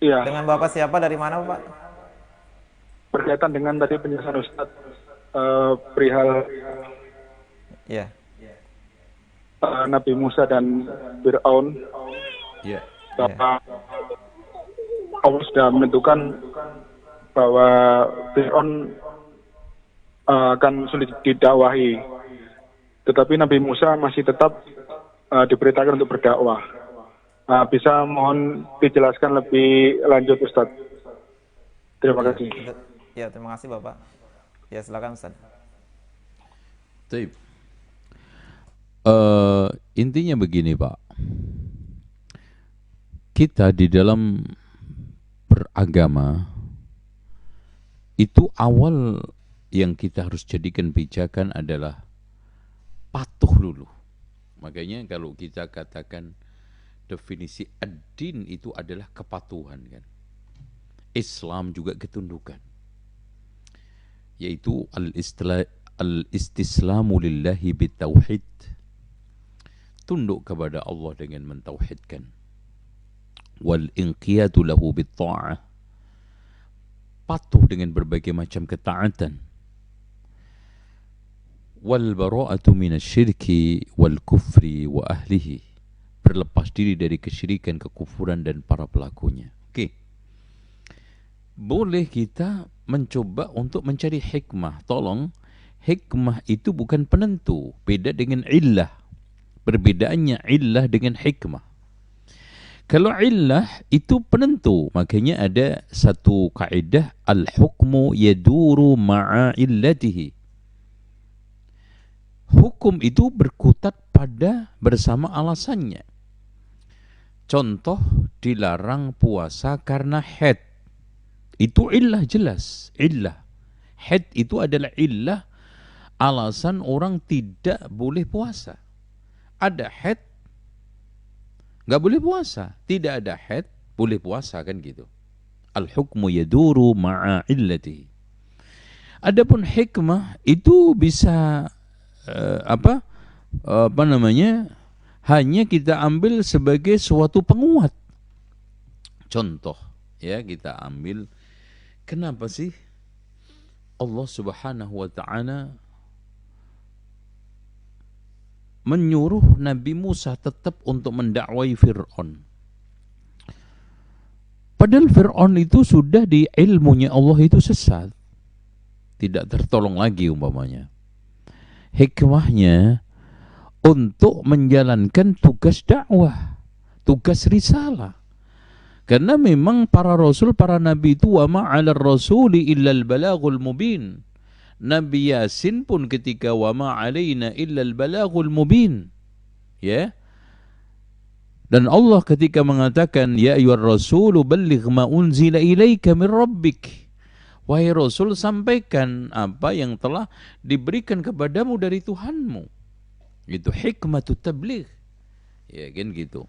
D: Iya.
B: Dengan Bapak siapa, dari mana Bapak?
D: Berkaitan dengan tadi penjelasan Ustadz perihal
B: Ya.
D: Nabi Musa dan Fir'aun.
A: Ya.
D: Bahwa Allah sudah menentukan bahwa Fir'aun akan sulit didakwahi. Tetapi Nabi Musa masih tetap diberitakan untuk berdakwah. Bisa mohon dijelaskan lebih lanjut Ustadz. Terima kasih.
B: Ya, terima kasih Bapak. Ya, silakan Ustaz.
A: Baik. Intinya begini Pak, kita di dalam beragama itu awal yang kita harus jadikan pijakan adalah patuh dulu. Makanya kalau kita katakan definisi ad-din itu adalah kepatuhan kan. Islam juga ketundukan, yaitu al-istislamu lillahi bitauhid, tunduk kepada Allah dengan mentauhidkan, wal inqiyadu lahu bitta'ah, patuh dengan berbagai macam ketaatan, wal bara'atu minasyirki wal kufri wa ahlihi, berlepas diri dari kesyirikan, kekufuran dan para pelakunya. Oke. Boleh kita mencoba untuk mencari hikmah. Tolong, hikmah itu bukan penentu, beda dengan illah. Perbedaannya illah dengan hikmah. Kalau illah itu penentu, makanya ada satu kaidah, al-hukmu yaduru ma'a illatihi. Hukum itu berkutat pada bersama alasannya. Contoh, dilarang puasa karena haid. Itu illah jelas, illah. Haid itu adalah illah, alasan orang tidak boleh puasa. Ada haid, nggak boleh puasa. Tidak ada haid, boleh puasa, kan gitu. Al-hukmu yaduru ma'a illatihi. Adapun hikmah itu bisa hanya kita ambil sebagai suatu penguat. Contoh, ya, kita ambil, kenapa sih Allah Subhanahu wa ta'ala menyuruh Nabi Musa tetap untuk mendakwai Fir'aun? Padahal Fir'aun itu sudah di ilmunya Allah itu sesat, tidak tertolong lagi umpamanya. Hikmahnya untuk menjalankan tugas dakwah, tugas risalah. Karena memang para rasul, para nabi itu wa ma'alar rasuli illal balagul mubin. Nabi Yasin pun ketika wa ma'alaina illal balagul mubin. Ya. Dan Allah ketika mengatakan ya ayyuhar rasulu balligh ma unzila ilaika min rabbik. Wahai Rasul, sampaikan apa yang telah diberikan kepadamu dari Tuhanmu. Itu hikmatut tabligh. Ya kan gitu.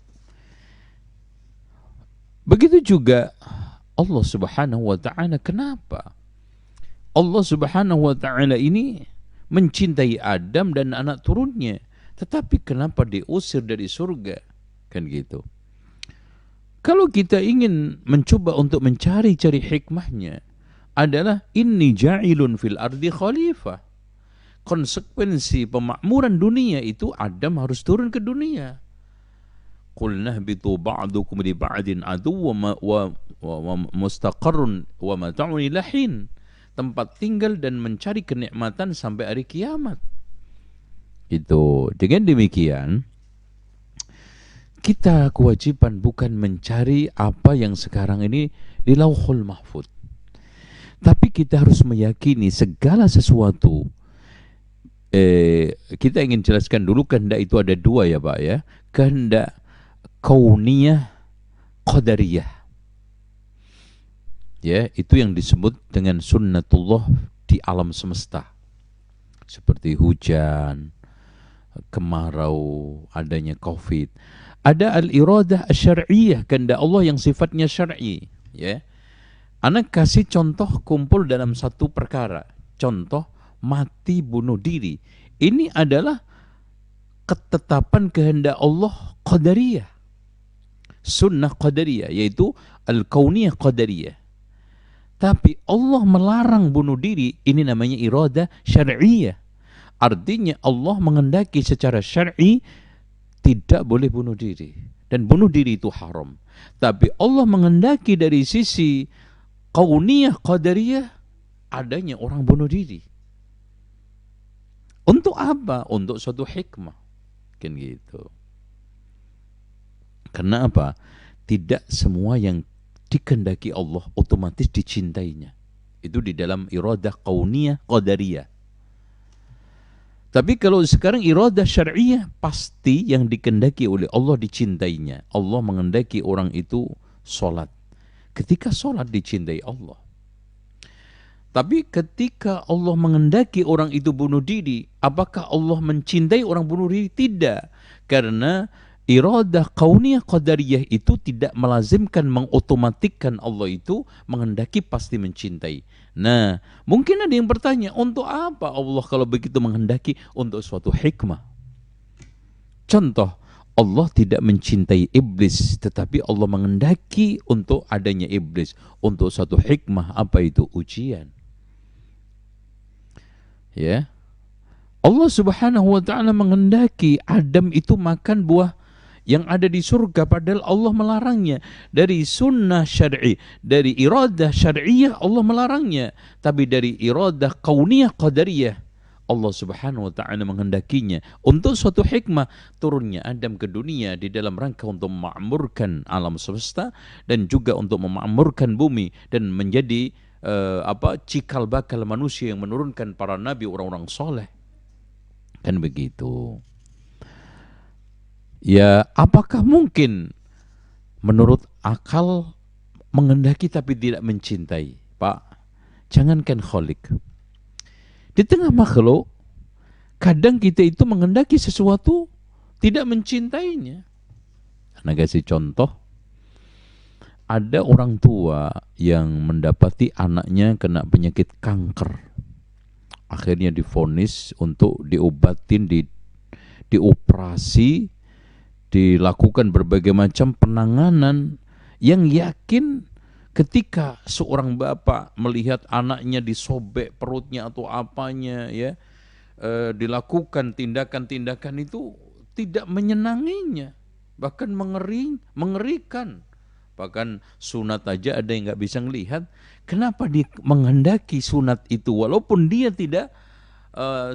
A: Begitu juga Allah Subhanahu wa taala. Kenapa Allah Subhanahu wa taala ini mencintai Adam dan anak turunnya, tetapi kenapa diusir dari surga? Kan gitu. Kalau kita ingin mencoba untuk mencari-cari hikmahnya, adalah inni ja'ilun fil ardi khalifah. Konsekuensi pemakmuran dunia itu Adam harus turun ke dunia. Qulna bitu ba'dukum li ba'din adu wa mustaqarrun wa mata'un ilahin. Tempat tinggal dan mencari kenikmatan sampai hari kiamat. Itu dengan demikian kita kewajiban bukan mencari apa yang sekarang ini di Lauhul Mahfuz. Tapi kita harus meyakini segala sesuatu. Kita ingin jelaskan dulu kehendak itu ada dua ya Pak ya. Kehendak kauniyah, qadariyah. Ya, itu yang disebut dengan sunnatullah di alam semesta. Seperti hujan, kemarau, adanya Covid. Ada al-iradah asy-syar'iyyah, kehendak Allah yang sifatnya syar'i, ya. Anak kasih contoh kumpul dalam satu perkara. Contoh mati bunuh diri. Ini adalah ketetapan kehendak Allah qadariyah. Sunnah qadariyah, yaitu al-kauniyah qadariyah. Tapi Allah melarang bunuh diri, ini namanya iradah syar'iyyah. Artinya Allah mengendaki secara syar'i tidak boleh bunuh diri. Dan bunuh diri itu haram. Tapi Allah mengendaki dari sisi kauniyah qadariyah adanya orang bunuh diri. Untuk apa? Untuk suatu hikmah. Kan gitu. Karena apa? Tidak semua yang dikehendaki Allah otomatis dicintainya. Itu di dalam iradah kauniyah qadariyah. Tapi kalau sekarang iradah syar'iyah, pasti yang dikehendaki oleh Allah dicintainya. Allah mengendaki orang itu sholat. Ketika sholat dicintai Allah. Tapi ketika Allah mengendaki orang itu bunuh diri, apakah Allah mencintai orang bunuh diri? Tidak. Karena iradah kauniyah qadariyah itu tidak melazimkan, mengotomatikkan Allah itu mengendaki pasti mencintai. Nah, mungkin ada yang bertanya, untuk apa Allah kalau begitu menghendaki? Untuk suatu hikmah. Contoh, Allah tidak mencintai iblis, tetapi Allah menghendaki untuk adanya iblis. Untuk suatu hikmah, apa itu? Ujian. Ya. Allah Subhanahu wa taala menghendaki Adam itu makan buah yang ada di surga, padahal Allah melarangnya. Dari sunnah syar'i, dari iradah syar'iyah Allah melarangnya. Tapi dari iradah kauniyah qadariyah Allah Subhanahu wa ta'ala menghendakinya. Untuk suatu hikmah turunnya Adam ke dunia di dalam rangka untuk memakmurkan alam semesta dan juga untuk memakmurkan bumi dan menjadi cikal bakal manusia yang menurunkan para nabi, orang-orang soleh. Kan begitu. Ya, apakah mungkin menurut akal menghendaki tapi tidak mencintai? Pak, jangankan khalik. Di tengah makhluk, kadang kita itu menghendaki sesuatu tidak mencintainya. Ana kasih contoh. Ada orang tua yang mendapati anaknya kena penyakit kanker. Akhirnya divonis untuk diobatin, dioperasi, dilakukan berbagai macam penanganan, yang yakin ketika seorang bapak melihat anaknya disobek perutnya atau apanya, ya, dilakukan tindakan-tindakan itu tidak menyenanginya, bahkan mengerikan. Bahkan sunat aja ada yang nggak bisa melihat. Kenapa dia menghendaki sunat itu walaupun dia tidak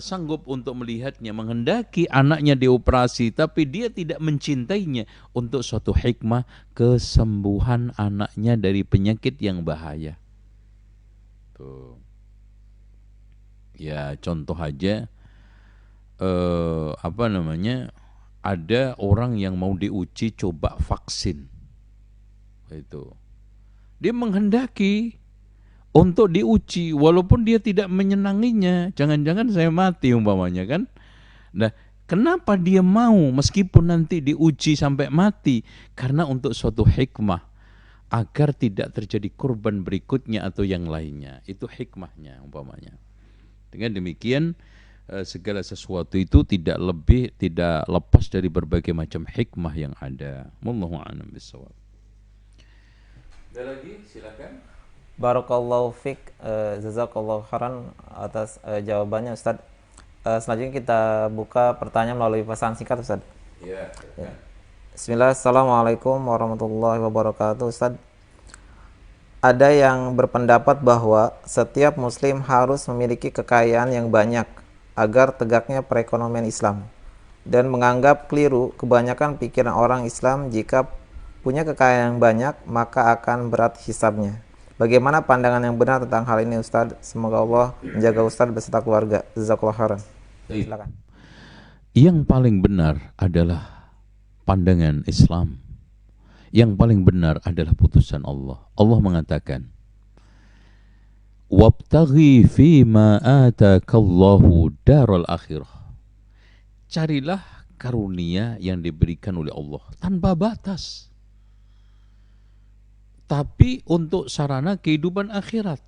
A: sanggup untuk melihatnya, menghendaki anaknya dioperasi, tapi dia tidak mencintainya untuk suatu hikmah kesembuhan anaknya dari penyakit yang bahaya. Tuh. Ya, contoh aja, ada orang yang mau diuji coba vaksin. Itu. Dia menghendaki untuk diuji walaupun dia tidak menyenanginya. Jangan-jangan saya mati umpamanya kan. Nah, Kenapa dia mau meskipun nanti diuji sampai mati? Karena untuk suatu hikmah, agar tidak terjadi korban berikutnya atau yang lainnya. Itu hikmahnya umpamanya. Dengan demikian segala sesuatu itu tidak lepas dari berbagai macam hikmah yang ada. Wallahu a'lam bishawab. Ada lagi? Silakan.
B: Barakallahu fik, jazakallahu khairan atas jawabannya Ustaz. Selanjutnya kita buka pertanyaan melalui pesan singkat Ustaz.
A: Ya.
B: Bismillah, Assalamualaikum warahmatullahi wabarakatuh Ustaz. Ada yang berpendapat bahwa setiap muslim harus memiliki kekayaan yang banyak agar tegaknya perekonomian Islam, dan menganggap keliru kebanyakan pikiran orang Islam jika punya kekayaan yang banyak maka akan berat hisabnya. Bagaimana pandangan yang benar tentang hal ini Ustaz? Semoga Allah menjaga Ustaz beserta keluarga. Jazakallahu khairan. Silakan.
A: Yang paling benar adalah pandangan Islam. Yang paling benar adalah putusan Allah. Allah mengatakan, "Wabtaghi fima atakallahu daral akhirah." Carilah karunia yang diberikan oleh Allah tanpa batas. Tapi untuk sarana kehidupan akhirat.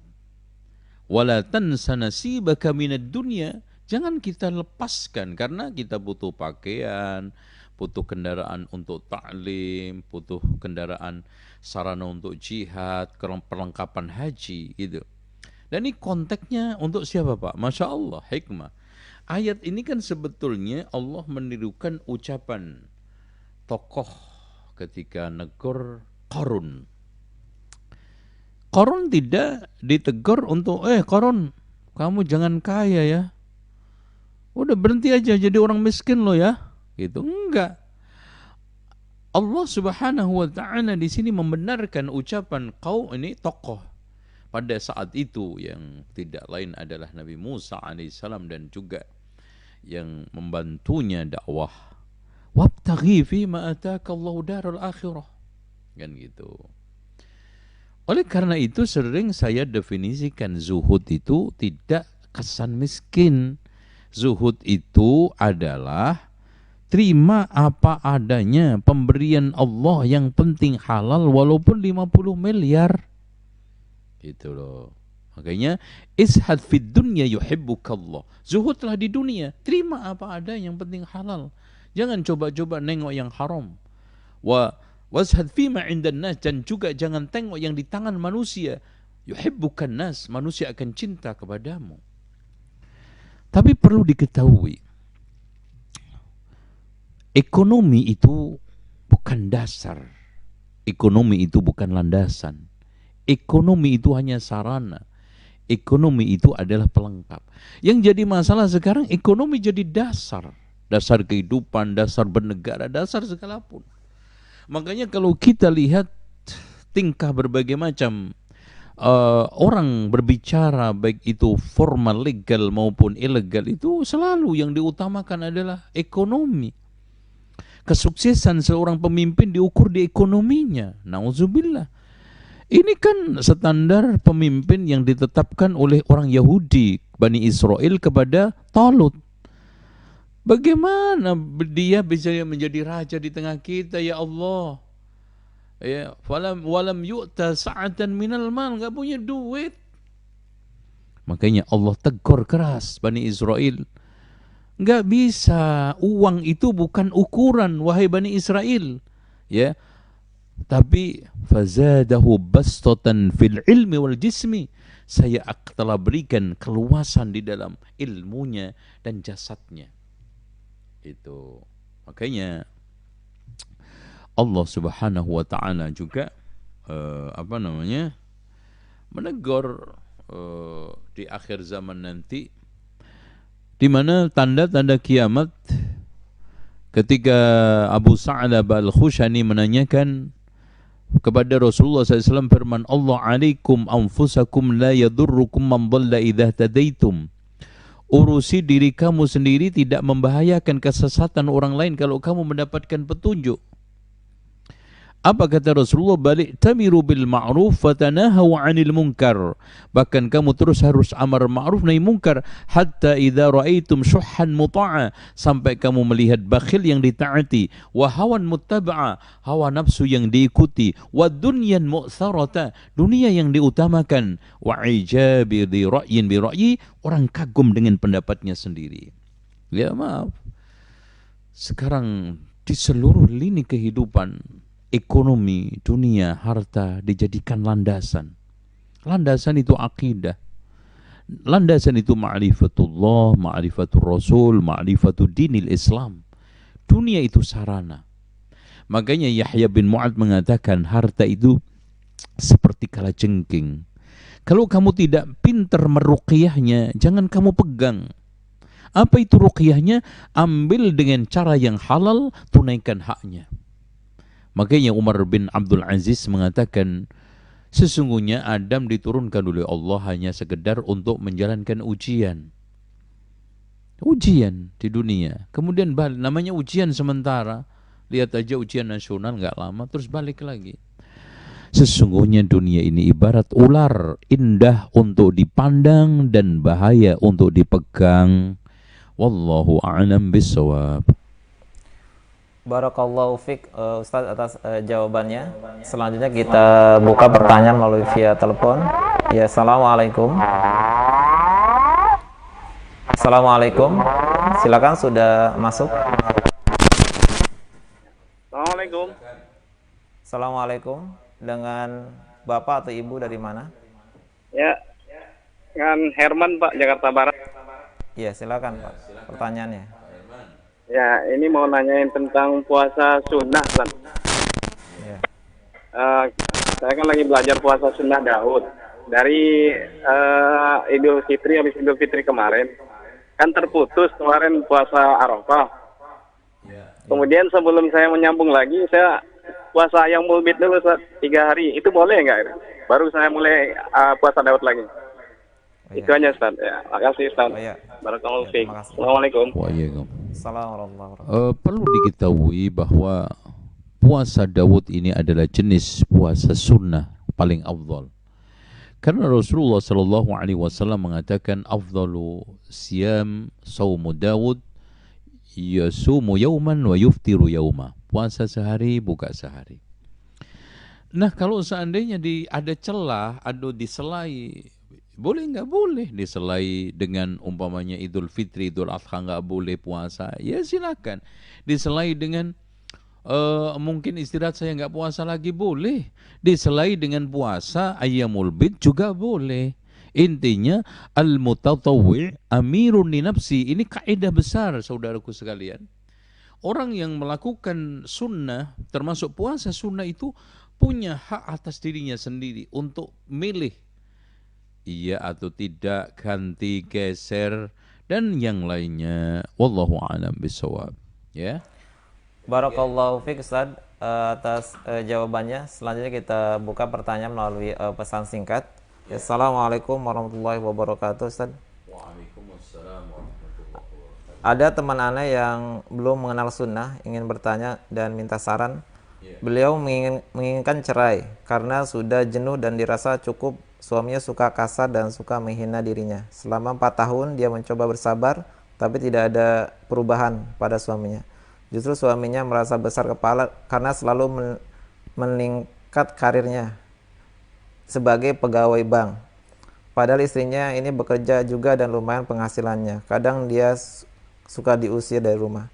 A: Wala tansa nasibaka minad dunya. Jangan kita lepaskan, karena kita butuh pakaian, butuh kendaraan untuk ta'lim, butuh kendaraan sarana untuk jihad, perlengkapan haji gitu. Dan ini konteksnya untuk siapa Pak? Masya Allah, hikmah. Ayat ini kan sebetulnya Allah menirukan ucapan tokoh ketika negur Qarun. Qarun tidak ditegur untuk Qarun, kamu jangan kaya ya. Udah berhenti aja jadi orang miskin lo ya. Gitu. Enggak. Allah Subhanahu wa taala di sini membenarkan ucapan ini tokoh pada saat itu, yang tidak lain adalah Nabi Musa alaihissalam dan juga yang membantunya dakwah. Wabtaghi fima atakallahu darul akhirah. Kan gitu. Oleh karena itu sering saya definisikan zuhud itu tidak kesan miskin. Zuhud itu adalah terima apa adanya pemberian Allah, yang penting halal walaupun 50 miliar. Gitu loh. Makanya ishad fid dunya yuhibbukallah. Zuhudlah di dunia, terima apa adanya yang penting halal. Jangan coba-coba nengok yang haram. Washad fima indan nas, dan juga jangan tengok yang di tangan manusia. Yuhibbukan nas, manusia akan cinta kepadamu. Tapi perlu diketahui, ekonomi itu bukan dasar. Ekonomi itu bukan landasan. Ekonomi itu hanya sarana. Ekonomi itu adalah pelengkap. Yang jadi masalah sekarang, ekonomi jadi dasar. Dasar kehidupan, dasar bernegara, dasar segala pun. Makanya kalau kita lihat tingkah berbagai macam orang berbicara, baik itu formal, legal maupun ilegal, itu selalu yang diutamakan adalah ekonomi. Kesuksesan seorang pemimpin diukur di ekonominya. Nauzubillah. Ini kan standar pemimpin yang ditetapkan oleh orang Yahudi, Bani Israel, kepada Talut. Bagaimana dia bisa menjadi raja di tengah kita, ya Allah? Ya, walam yu'ta sa'atan minal mal, enggak punya duit. Makanya Allah tegur keras Bani Israel. Enggak bisa, uang itu bukan ukuran wahai Bani Israel. Ya. Tapi fazadahu bastatan fil ilmi wal jismi. Saya telah berikan keluasan di dalam ilmunya dan jasadnya. Itu. Makanya Allah Subhanahu wa taala juga menegur di akhir zaman nanti, di mana tanda-tanda kiamat, ketika Abu Sa'lab Al-Khushani menanyakan kepada Rasulullah SAW, firman Allah, "Alaikum anfusakum la yadurrukum man dhalla idza tadaitum." Urusi diri kamu sendiri, tidak membahayakan kesesatan orang lain kalau kamu mendapatkan petunjuk. Apa kata Rasulullah? Balik tamiru bil ma'ruf fatanahaw 'anil munkar. Bahkan kamu terus harus amar ma'ruf nahi munkar hatta idza ra'aitum syuhhan muta'a, sampai kamu melihat bakhil yang ditaati, wa hawan muttaba'a, hawa nafsu yang diikuti, wa dunyan mu'tharata, dunia yang diutamakan, wa ijabi di ra'yin bi ra'yi, orang kagum dengan pendapatnya sendiri. Ya maaf, sekarang di seluruh lini kehidupan, ekonomi, dunia, harta dijadikan landasan. Landasan itu akidah. Landasan itu ma'rifatullah, ma'rifatul Rasul, ma'rifatul dinil Islam. Dunia itu sarana. Makanya Yahya bin Mu'ad mengatakan harta itu seperti kalajengking. Kalau kamu tidak pintar meruqyahnya, jangan kamu pegang. Apa itu ruqyahnya? Ambil dengan cara yang halal, tunaikan haknya. Makanya Umar bin Abdul Aziz mengatakan, sesungguhnya Adam diturunkan oleh Allah hanya sekedar untuk menjalankan ujian. Ujian di dunia. Kemudian balik, namanya ujian sementara. Lihat aja ujian nasional nggak lama, terus balik lagi. Sesungguhnya dunia ini ibarat ular, indah untuk dipandang dan bahaya untuk dipegang. Wallahu a'lam bissawab.
B: Barakallahu fiq Ustadz atas jawabannya. Selanjutnya kita buka pertanyaan melalui via telepon. Ya, assalamualaikum. Assalamualaikum. Silakan, sudah masuk.
E: Assalamualaikum.
B: Assalamualaikum. Dengan Bapak atau Ibu dari mana?
E: Ya, dengan Herman Pak, Jakarta Barat.
B: Ya, silakan Pak. Pertanyaannya.
E: Ya, ini mau nanyain tentang puasa sunnah, Pak.
B: Ya.
E: Saya kan lagi belajar puasa sunnah Daud. Dari Idul Fitri, habis Idul Fitri kemarin, kan terputus kemarin puasa Arafah. Kemudian sebelum saya menyambung lagi, saya puasa yang mulbit dulu 3 hari. Itu boleh nggak? Baru saya mulai puasa Daud lagi. Itu aja, Ustaz. Ya, makasih, Ustaz. Barakallahu fiik. Assalamualaikum.
A: Waalaikumsalam.
B: Assalamualaikum.
A: Perlu diketahui bahwa puasa Daud ini adalah jenis puasa sunnah paling afdal. Karena Rasulullah sallallahu alaihi wasallam mengatakan afdalu siyam saumu Daud yasumu yauman wa yuftiru yauma. Puasa sehari, buka sehari. Nah, kalau seandainya ada celah, ada diselai, boleh nggak? Boleh diselai dengan umpamanya Idul Fitri, Idul Adha nggak boleh puasa, ya silakan. Diselai dengan mungkin istirahat saya nggak puasa lagi, boleh. Diselai dengan puasa ayyamul bid juga boleh. Intinya al-mutatawwi' amirun li nafsi. Ini kaidah besar, saudaraku sekalian. Orang yang melakukan sunnah, termasuk puasa sunnah, itu punya hak atas dirinya sendiri untuk milih iya atau tidak, ganti, geser, dan yang lainnya. Wallahu a'lam bishawab. Ya.
B: Barakallahu fiik Ustaz atas jawabannya. Selanjutnya kita buka pertanyaan melalui pesan singkat. Ya. Assalamualaikum warahmatullahi wabarakatuh, Ustaz.
A: Waalaikumsalam warahmatullahi wabarakatuh.
B: Ada teman Ana yang belum mengenal sunnah, ingin bertanya dan minta saran. Beliau menginginkan cerai karena sudah jenuh dan dirasa cukup. Suaminya suka kasar dan suka menghina dirinya. Selama 4 tahun dia mencoba bersabar, tapi tidak ada perubahan pada suaminya. Justru suaminya merasa besar kepala karena selalu meningkat karirnya sebagai pegawai bank. Padahal istrinya ini bekerja juga dan lumayan penghasilannya. Kadang dia suka diusir dari rumah.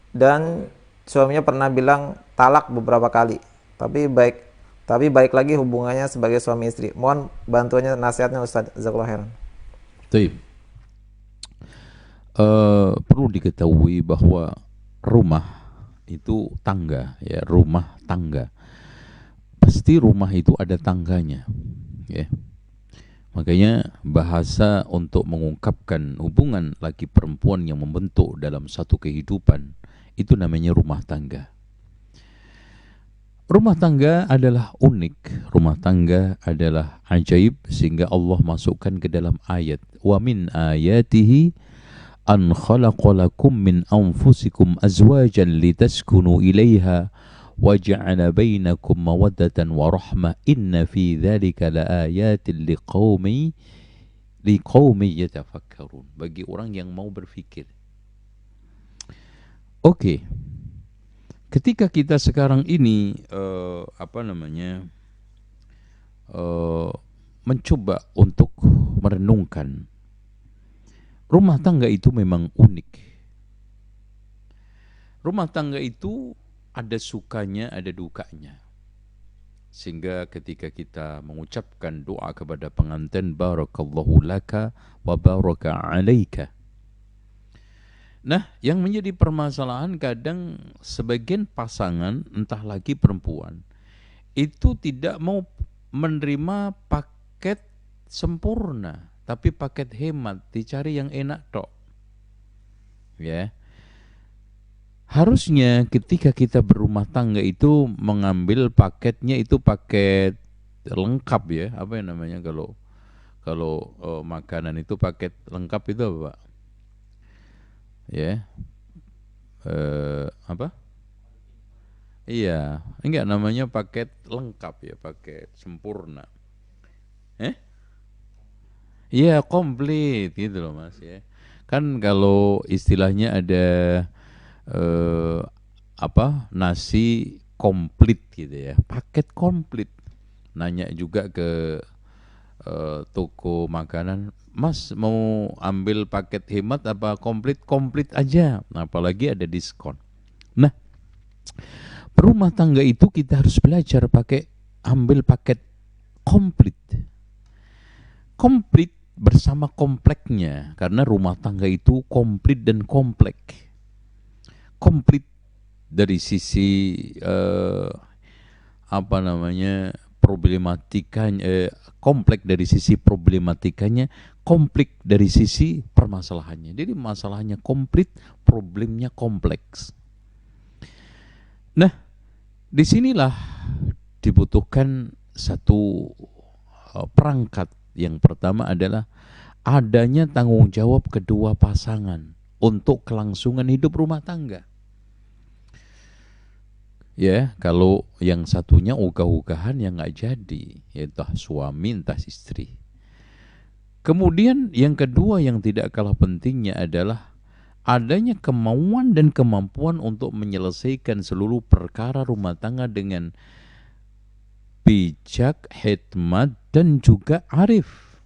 B: Dan suaminya pernah bilang talak beberapa kali. Tapi baik lagi hubungannya sebagai suami istri. Mohon bantuannya, nasihatnya Ustaz. Jazakallahu khairan.
A: Baik. Perlu diketahui bahwa rumah itu tangga, ya, rumah tangga. Pasti rumah itu ada tangganya, ya. Makanya bahasa untuk mengungkapkan hubungan laki perempuan yang membentuk dalam satu kehidupan itu namanya rumah tangga. Rumah tangga adalah unik, rumah tangga adalah ajaib, sehingga Allah masukkan ke dalam ayat, wa min ayatihi an khalaqalakum min anfusikum azwajan litaskunu ilaiha وَجَعَلَ بَيْنَكُمْ مَوَدَّةً وَرَحْمَةً إِنَّ فِي ذَلِكَ لَآيَاتٍ لِقَوْمٍ يَتَفَكَّرُونَ. Bagi orang yang mau berfikir. Oke. Ketika kita sekarang ini mencoba untuk merenungkan, rumah tangga itu memang unik. Rumah tangga itu ada sukanya, ada dukanya. Sehingga ketika kita mengucapkan doa kepada pengantin, barakallahu laka wa baraka alaika. Nah, yang menjadi permasalahan kadang sebagian pasangan, entah lagi perempuan, itu tidak mau menerima paket sempurna, tapi paket hemat, dicari yang enak tok. Ya. Harusnya ketika kita berumah tangga itu mengambil paketnya itu paket lengkap ya. Apa yang namanya kalau makanan itu paket lengkap itu apa, Pak? Ya. Apa? Iya, enggak namanya paket lengkap ya, paket sempurna. Iya, komplit gitu loh Mas ya. Kan kalau istilahnya ada nasi komplit gitu ya, paket komplit. Nanya juga ke toko makanan, Mas mau ambil paket hemat apa komplit? Komplit aja, apalagi ada diskon. Nah, berumah tangga itu kita harus belajar ambil paket komplit. Komplit bersama kompleknya, karena rumah tangga itu komplit dan komplek. Komplit dari sisi problematikanya, kompleks dari sisi problematikanya, kompleks dari sisi permasalahannya. Jadi masalahnya komplit, problemnya kompleks. Nah, disinilah dibutuhkan satu perangkat. Yang pertama adalah adanya tanggung jawab kedua pasangan untuk kelangsungan hidup rumah tangga. Ya, kalau yang satunya ogah-ogahan yang nggak jadi, ya entah suami entah istri. Kemudian yang kedua yang tidak kalah pentingnya adalah adanya kemauan dan kemampuan untuk menyelesaikan seluruh perkara rumah tangga dengan bijak, hikmat, dan juga arif.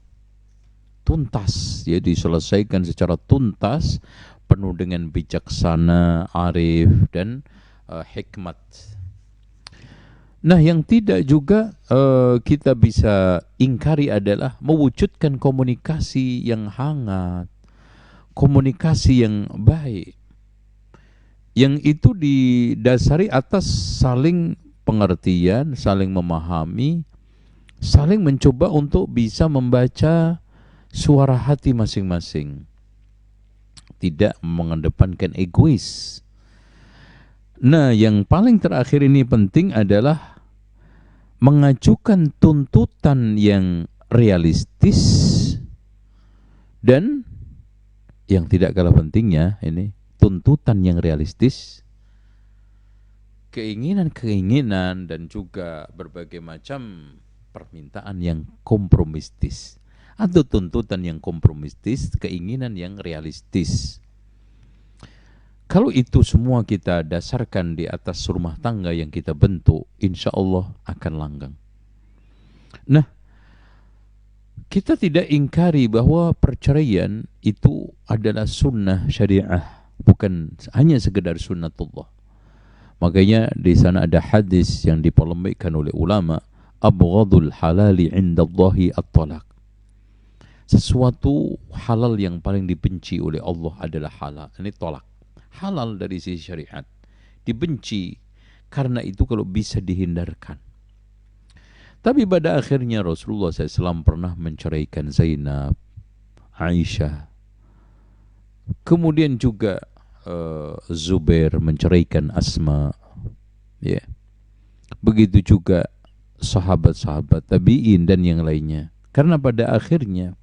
A: Tuntas, ya diselesaikan secara tuntas, penuh dengan bijaksana, arif, dan hikmat. Nah, yang tidak juga kita bisa ingkari adalah mewujudkan komunikasi yang hangat, komunikasi yang baik, yang itu didasari atas saling pengertian, saling memahami, saling mencoba untuk bisa membaca suara hati masing-masing, tidak mengedepankan egois. Nah, yang paling terakhir ini penting adalah mengajukan tuntutan yang realistis, dan yang tidak kalah pentingnya ini tuntutan yang realistis, keinginan-keinginan dan juga berbagai macam permintaan yang kompromistis atau tuntutan yang kompromistis, keinginan yang realistis. Kalau itu semua kita dasarkan di atas rumah tangga yang kita bentuk, insya Allah akan langgeng. Nah, kita tidak ingkari bahwa perceraian itu adalah sunnah syariah, bukan hanya sekedar sunnatullah. Makanya di sana ada hadis yang dipolemikkan oleh ulama, abghadul halali indallahi at-talaq. Sesuatu halal yang paling dibenci oleh Allah adalah halal. Ini tolak. Halal dari sisi syariat, dibenci karena itu kalau bisa dihindarkan. Tapi pada akhirnya Rasulullah SAW pernah menceraikan Zainab, Aisyah, kemudian juga Zubair menceraikan Asma, ya. Begitu juga sahabat-sahabat tabi'in dan yang lainnya. Karena pada akhirnya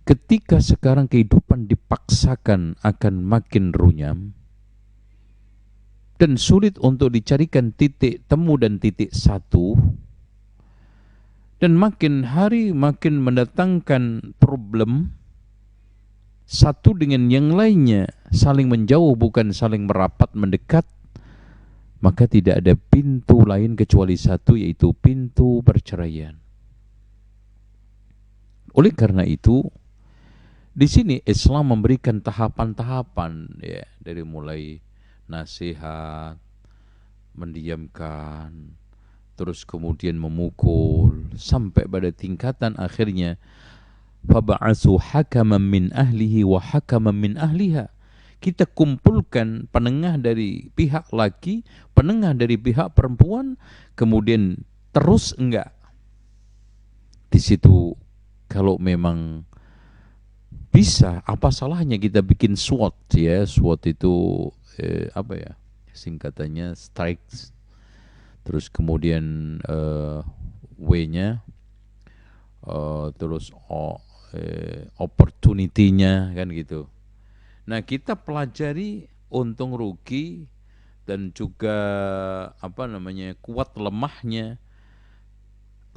A: ketika sekarang kehidupan dipaksakan akan makin runyam, dan sulit untuk dicarikan titik temu dan titik satu, dan makin hari makin mendatangkan problem, satu dengan yang lainnya saling menjauh bukan saling merapat mendekat, maka tidak ada pintu lain kecuali satu, yaitu pintu perceraian. Oleh karena itu, di sini Islam memberikan tahapan-tahapan, ya, dari mulai nasihat, mendiamkan, terus kemudian memukul, sampai pada tingkatan akhirnya fab'atsu hakaman min ahlihi wa hakaman min ahliha. Kita kumpulkan penengah dari pihak laki, penengah dari pihak perempuan, kemudian terus enggak. Di situ kalau memang bisa, apa salahnya kita bikin SWOT, ya. SWOT itu apa ya? Singkatannya strikes. Terus kemudian W-nya, terus opportunity-nya, kan gitu. Nah, kita pelajari untung rugi dan juga kuat lemahnya,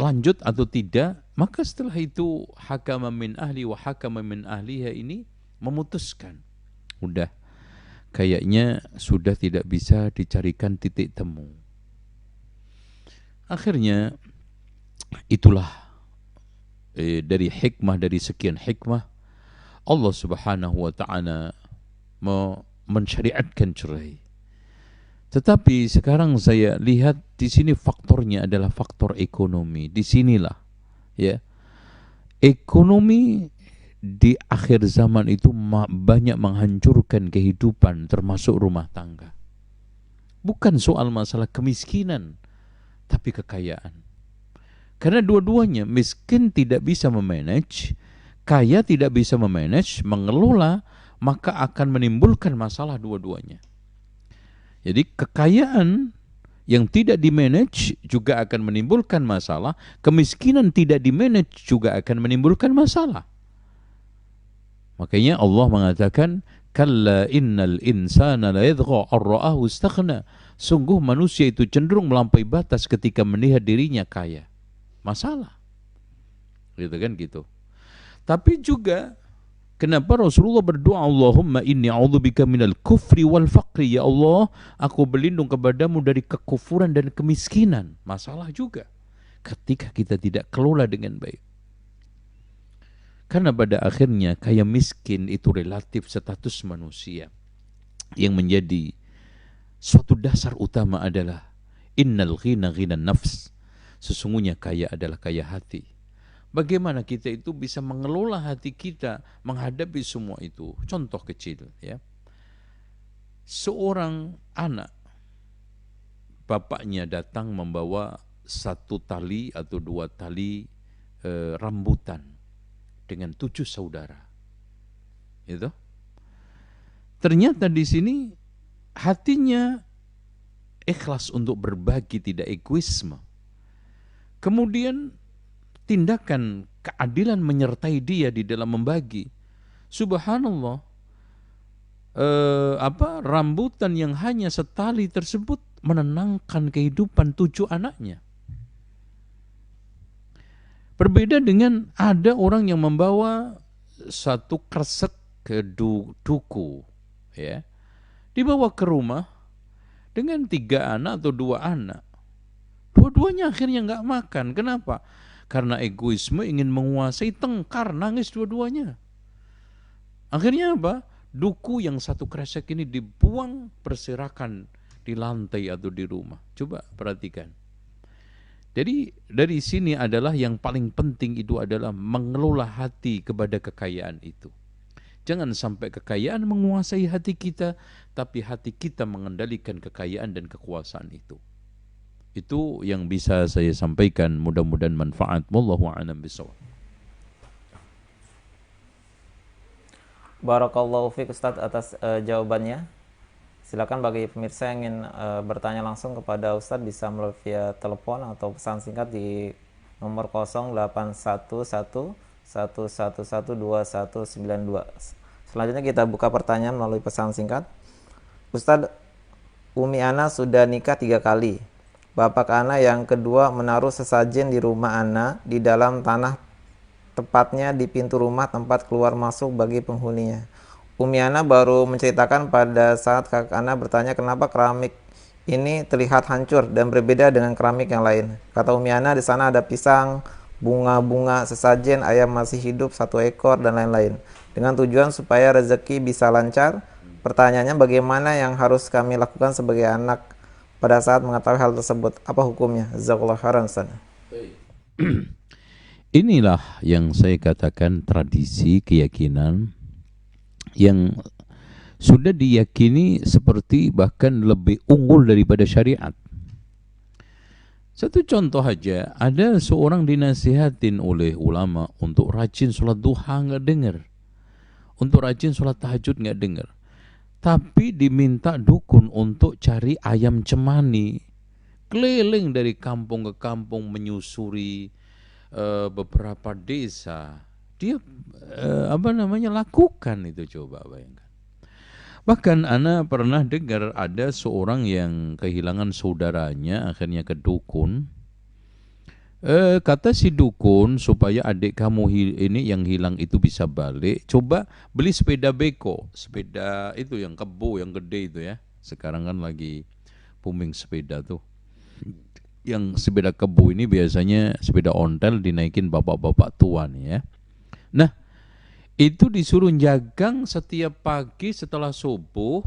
A: lanjut atau tidak, maka setelah itu hakama min ahli wa hakama min ahliha ini memutuskan. Udah, kayaknya sudah tidak bisa dicarikan titik temu. Akhirnya itulah dari hikmah, dari sekian hikmah, Allah Subhanahu wa ta'ala mensyariatkan cerai. Tetapi sekarang saya lihat di sini faktornya adalah faktor ekonomi. Di sinilah, ya, ekonomi di akhir zaman itu banyak menghancurkan kehidupan, termasuk rumah tangga. Bukan soal masalah kemiskinan, tapi kekayaan. Karena dua-duanya, miskin tidak bisa memanage, kaya tidak bisa memanage, mengelola, maka akan menimbulkan masalah dua-duanya. Jadi kekayaan yang tidak dimanage juga akan menimbulkan masalah, kemiskinan tidak dimanage juga akan menimbulkan masalah. Makanya Allah mengatakan, kalla innal insana la yadgha ar-ra'ahu istaghna. Sungguh manusia itu cenderung melampaui batas ketika melihat dirinya kaya. Masalah. Gitu kan, gitu. Tapi juga kenapa Rasulullah berdoa, Allahumma inni a'udzubika minal kufri wal faqri, ya Allah, aku berlindung kepadamu dari kekufuran dan kemiskinan. Masalah juga ketika kita tidak kelola dengan baik. Karena pada akhirnya kaya miskin itu relatif status manusia. Yang menjadi suatu dasar utama adalah innal ghina ghinan nafs. Sesungguhnya kaya adalah kaya hati. Bagaimana kita itu bisa mengelola hati kita menghadapi semua itu? Contoh kecil, ya. Seorang anak, bapaknya datang membawa satu tali atau dua tali rambutan dengan 7 saudara. Itu. Ternyata di sini hatinya ikhlas untuk berbagi, tidak egoisme. Kemudian tindakan keadilan menyertai dia di dalam membagi. Subhanallah, rambutan yang hanya setali tersebut menenangkan kehidupan 7 anaknya. Berbeda dengan ada orang yang membawa satu kresek ke duku, ya, dibawa ke rumah dengan 3 anak atau 2 anak. Dua-duanya akhirnya nggak makan. Kenapa? Karena egoisme, ingin menguasai, tengkar, nangis dua-duanya. Akhirnya apa? Duku yang satu kresek ini dibuang berserakan di lantai atau di rumah. Coba perhatikan. Jadi dari sini adalah yang paling penting itu adalah mengelola hati kepada kekayaan itu. Jangan sampai kekayaan menguasai hati kita, tapi hati kita mengendalikan kekayaan dan kekuasaan itu. Itu yang bisa saya sampaikan, mudah-mudahan manfaat. Wallahu a'lam bishawab.
B: Barakallahu fiik Ustadz atas jawabannya. Silakan bagi pemirsa yang ingin bertanya langsung kepada Ustadz bisa melalui via telepon atau pesan singkat di nomor 0811112192. Selanjutnya kita buka pertanyaan melalui pesan singkat. Ustadz, Umi Ana sudah nikah 3 kali. Bapak Ana yang kedua menaruh sesajen di rumah Ana di dalam tanah, tepatnya di pintu rumah tempat keluar masuk bagi penghuninya. Umi Ana baru menceritakan pada saat kakak Ana bertanya kenapa keramik ini terlihat hancur dan berbeda dengan keramik yang lain. Kata Umi Ana, di sana ada pisang, bunga-bunga, sesajen, ayam masih hidup 1 ekor, dan lain-lain. Dengan tujuan supaya rezeki bisa lancar. Pertanyaannya, bagaimana yang harus kami lakukan sebagai anak pada saat mengetahui hal tersebut? Apa hukumnya? Jazakallahu khairan, Ustaz.
A: Inilah yang saya katakan tradisi keyakinan yang sudah diyakini seperti bahkan lebih unggul daripada syariat. Satu contoh aja, ada seorang dinasihatin oleh ulama untuk rajin sholat duha, nggak dengar. Untuk rajin sholat tahajud, nggak dengar. Tapi diminta dukun untuk cari ayam cemani, keliling dari kampung ke kampung menyusuri beberapa desa. Dia lakukan itu, coba bayangkan. Bahkan ana pernah dengar ada seorang yang kehilangan saudaranya, akhirnya ke dukun. Kata si dukun, supaya adik kamu ini yang hilang itu bisa balik, coba beli sepeda beko, sepeda itu yang kebo yang gede itu ya. Sekarang kan lagi booming sepeda tuh. Yang sepeda kebo ini biasanya sepeda ontel dinaikin bapak-bapak tua nih ya. Nah, itu disuruh jagang setiap pagi setelah subuh,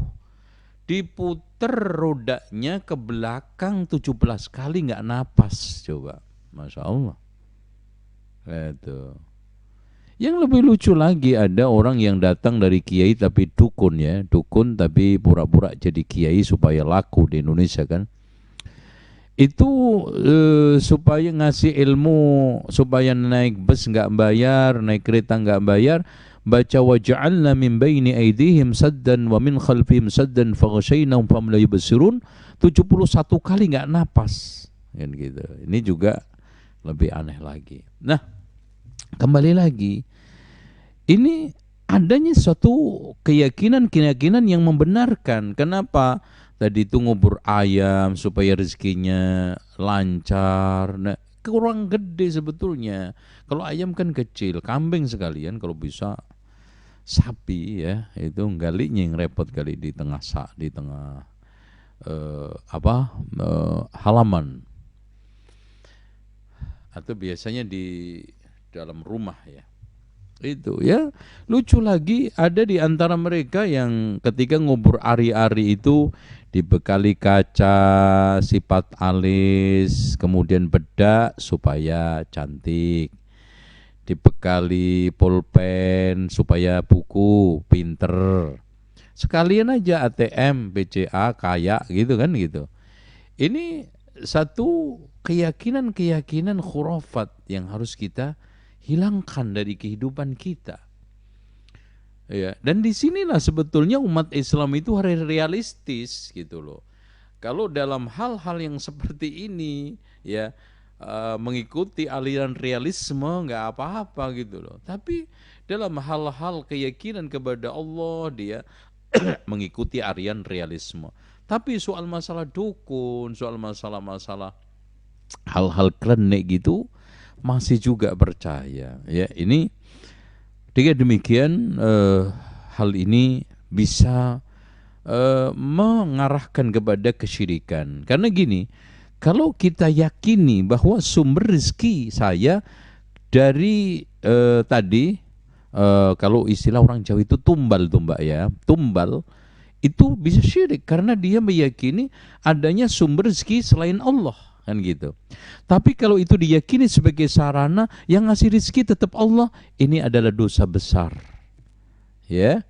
A: diputer rodanya ke belakang 17 kali nggak napas, coba. Masya Allah. Itu. Yang lebih lucu lagi, ada orang yang datang dari kiai tapi dukun ya, dukun tapi pura-pura jadi kiai supaya laku di Indonesia kan. Itu supaya ngasih ilmu, supaya naik bus nggak bayar, naik kereta nggak bayar, baca waja'alna min baini aydihim saddan wa min khalfihim saddan faghshaynahum fahum la yubsirun 71 kali nggak napas kan gitu. Ini juga lebih aneh lagi. Nah, kembali lagi, ini adanya suatu keyakinan yang membenarkan. Kenapa? Tadi itu ngubur ayam supaya rezekinya lancar. Nah, kurang gede sebetulnya. Kalau ayam kan kecil, kambing sekalian kalau bisa sapi ya, itu galinya yang repot kali di tengah halaman. Atau biasanya di dalam rumah ya. Itu ya. Lucu lagi, ada di antara mereka yang ketika ngubur ari-ari itu dibekali kaca, sifat alis, kemudian bedak supaya cantik, dibekali pulpen supaya buku, pinter, sekalian aja ATM, BCA, kaya gitu kan gitu. Ini satu keyakinan khurafat yang harus kita hilangkan dari kehidupan kita. Ya, dan disinilah sebetulnya umat Islam itu harus realistis gitu loh. Kalau dalam hal-hal yang seperti ini ya mengikuti aliran realisme nggak apa-apa gitu loh. Tapi dalam hal-hal keyakinan kepada Allah dia mengikuti aliran realisme. Tapi soal masalah dukun, soal masalah hal-hal klenik gitu masih juga percaya. Ya, ini dengan demikian hal ini bisa mengarahkan kepada kesyirikan. Karena gini, kalau kita yakini bahwa sumber rezeki saya dari tadi kalau istilah orang Jawa itu tumbal tuh Mbak ya, tumbal itu bisa syirik karena dia meyakini adanya sumber rezeki selain Allah kan gitu. Tapi kalau itu diyakini sebagai sarana yang ngasih rezeki tetap Allah, ini adalah dosa besar. Ya.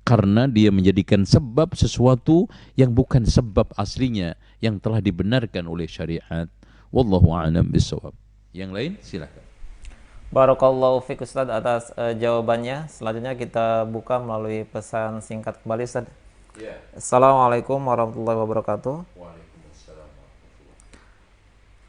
A: Karena dia menjadikan sebab sesuatu yang bukan sebab aslinya yang telah dibenarkan oleh syariat. Wallahu a'lam bishawab. Yang lain silakan.
B: Barakallahu fiik Ustaz atas jawabannya. Selanjutnya kita buka melalui pesan singkat kembali Ustaz. Yeah. Assalamualaikum warahmatullahi wabarakatuh.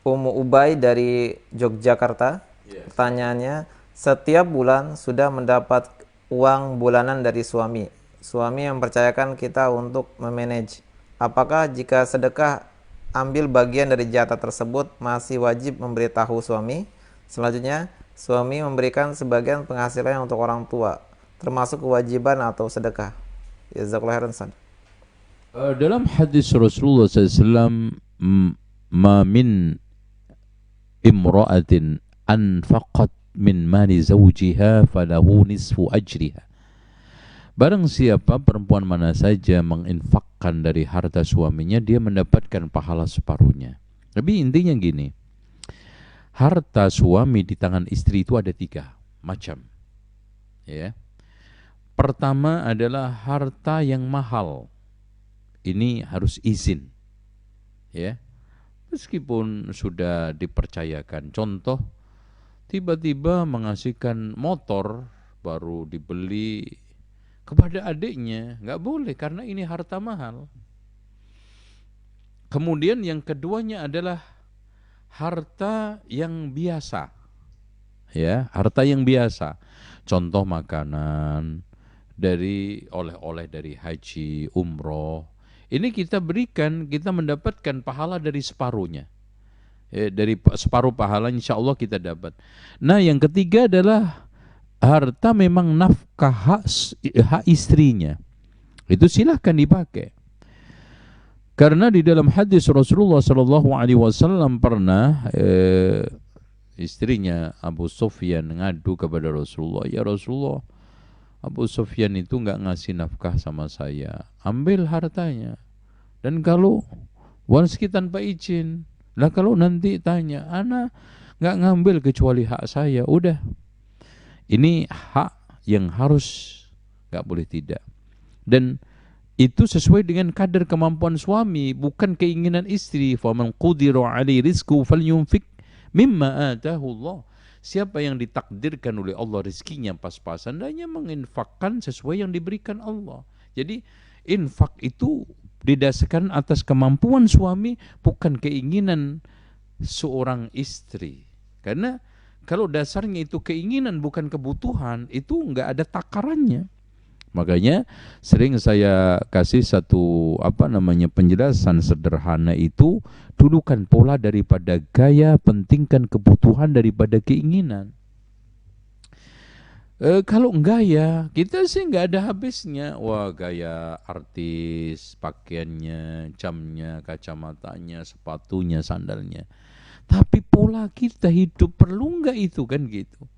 B: Ummu Ubay dari Yogyakarta. Yes. Pertanyaannya, setiap bulan sudah mendapat uang bulanan dari suami. Suami mempercayakan kita untuk memanage. apakah jika sedekah ambil bagian dari jatah tersebut masih wajib memberitahu suami? Selanjutnya, suami memberikan sebagian penghasilannya untuk orang tua, termasuk kewajiban atau sedekah. Jazakallahu khairan Ustaz.
A: Dalam hadis Rasulullah SAW, ma min imra'atin anfaqat min mali zawjiha falahu nisfu ajriha. Barang siapa perempuan mana saja menginfakkan dari harta suaminya, dia mendapatkan pahala separuhnya. Tapi intinya gini, harta suami di tangan istri itu ada 3 macam. Ya. Pertama adalah harta yang mahal. Ini harus izin. Ya. Meskipun sudah dipercayakan. Contoh, tiba-tiba mengasihkan motor baru dibeli kepada adiknya, nggak boleh karena ini harta mahal. Kemudian yang keduanya adalah harta yang biasa, ya, harta yang biasa. Contoh makanan dari oleh-oleh dari haji, umroh. Ini kita berikan, kita mendapatkan pahala dari separuhnya. Dari separuh pahala insya Allah kita dapat. Nah yang ketiga adalah harta memang nafkah hak istrinya. Itu silahkan dipakai. Karena di dalam hadis Rasulullah SAW pernah istrinya Abu Sufyan ngadu kepada Rasulullah, ya Rasulullah, Abu Sufyan itu nggak ngasih nafkah sama saya, ambil hartanya. Dan kalau waski tanpa izin, lah kalau nanti tanya, ana nggak ngambil kecuali hak saya, udah. Ini hak yang harus, nggak boleh tidak. Dan itu sesuai dengan kadar kemampuan suami, bukan keinginan istri. Faman qudira 'alaihi rizquhu falyunfik mimma atahu Allah. Siapa yang ditakdirkan oleh Allah rezekinya pas-pasan, hendaknya menginfakkan sesuai yang diberikan Allah. Jadi infak itu didasarkan atas kemampuan suami, bukan keinginan seorang istri. Karena kalau dasarnya itu keinginan bukan kebutuhan, itu enggak ada takarannya. Makanya sering saya kasih satu penjelasan sederhana itu, dudukan pola daripada gaya, pentingkan kebutuhan daripada keinginan. Kalau gaya, kita sih enggak ada habisnya. Wah, gaya artis, pakaiannya, jamnya, kacamatanya, sepatunya, sandalnya. Tapi pola kita hidup perlu enggak itu kan gitu.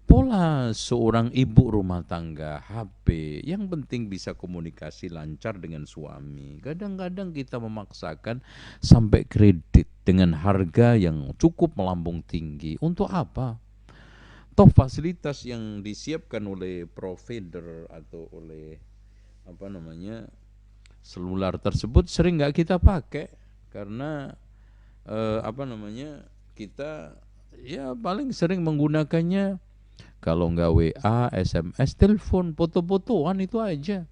A: Pola seorang ibu rumah tangga, HP, yang penting bisa komunikasi lancar dengan suami. Kadang-kadang kita memaksakan sampai kredit dengan harga yang cukup melambung tinggi. Untuk apa? Toh fasilitas yang disiapkan oleh provider atau oleh selular tersebut sering enggak kita pakai karena kita ya paling sering menggunakannya kalau enggak WA, SMS, telepon, foto-fotoan itu aja.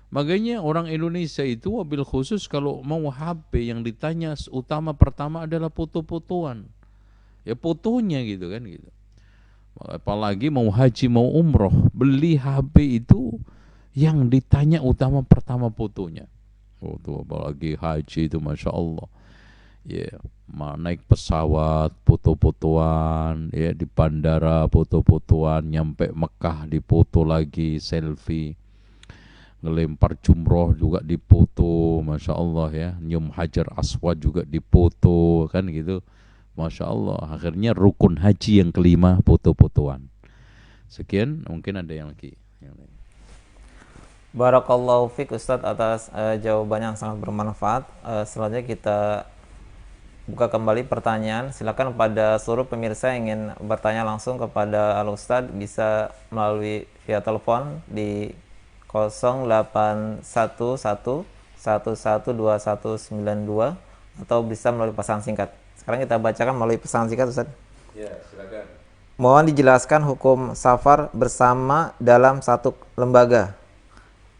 A: Makanya orang Indonesia itu wabil khusus kalau mau HP yang ditanya utama pertama adalah foto-fotoan. Ya fotonya gitu kan gitu. Apalagi mau haji, mau umroh, beli HP itu yang ditanya utama pertama fotonya. Foto apalagi haji itu Masya Allah. Ya, naik pesawat foto-fotoan, ya di bandara foto-fotoan, nyampe Mekah dipoto lagi selfie, ngelempar jumroh juga dipoto, Masya Allah ya, nyium Hajar Aswad juga dipoto kan gitu, Masya Allah. Akhirnya rukun haji yang kelima foto-fotoan. Sekian, mungkin ada yang lagi.
B: Barakallahu fiik Ustadz atas jawabannya yang sangat bermanfaat. Selanjutnya kita buka kembali pertanyaan. Silakan pada seluruh pemirsa yang ingin bertanya langsung kepada Al Ustadz bisa melalui via telepon di 0811112192 atau bisa melalui pesan singkat. Sekarang kita bacakan melalui pesan singkat Ustadz.
A: Ya, silakan.
B: Mohon dijelaskan hukum safar bersama dalam satu lembaga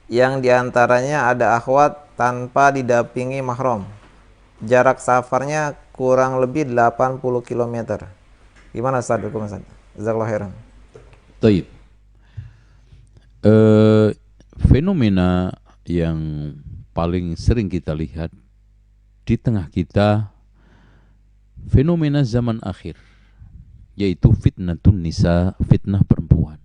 B: yang diantaranya ada akhwat tanpa didampingi mahram. Jarak safarnya kurang lebih 80 km. Gimana Ustaz hukum Ustaz? Jazakallahu khairan.
A: Taib. Fenomena yang paling sering kita lihat di tengah kita fenomena zaman akhir, yaitu fitnatun nisa, fitnah perempuan.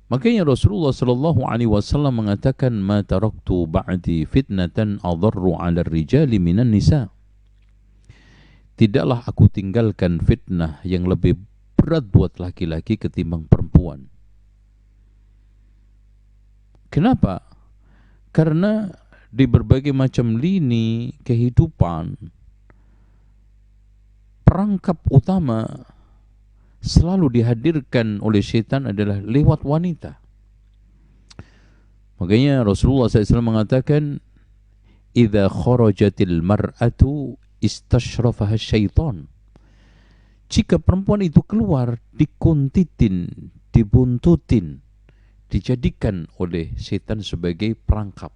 A: Makanya Rasulullah sallallahu alaihi wasallam mengatakan, "Ma taraktu ba'di fitnatan adharru 'ala ar-rijali minan nisa." Tidaklah aku tinggalkan fitnah yang lebih berat buat laki-laki ketimbang perempuan. Kenapa? Karena di berbagai macam lini kehidupan, perangkap utama selalu dihadirkan oleh syaitan adalah lewat wanita. Makanya Rasulullah SAW mengatakan, "Idza kharajatil mar'atu istashrafaha syaitan." Jika perempuan itu keluar, dikuntitin, dibuntutin, dijadikan oleh syaitan sebagai perangkap.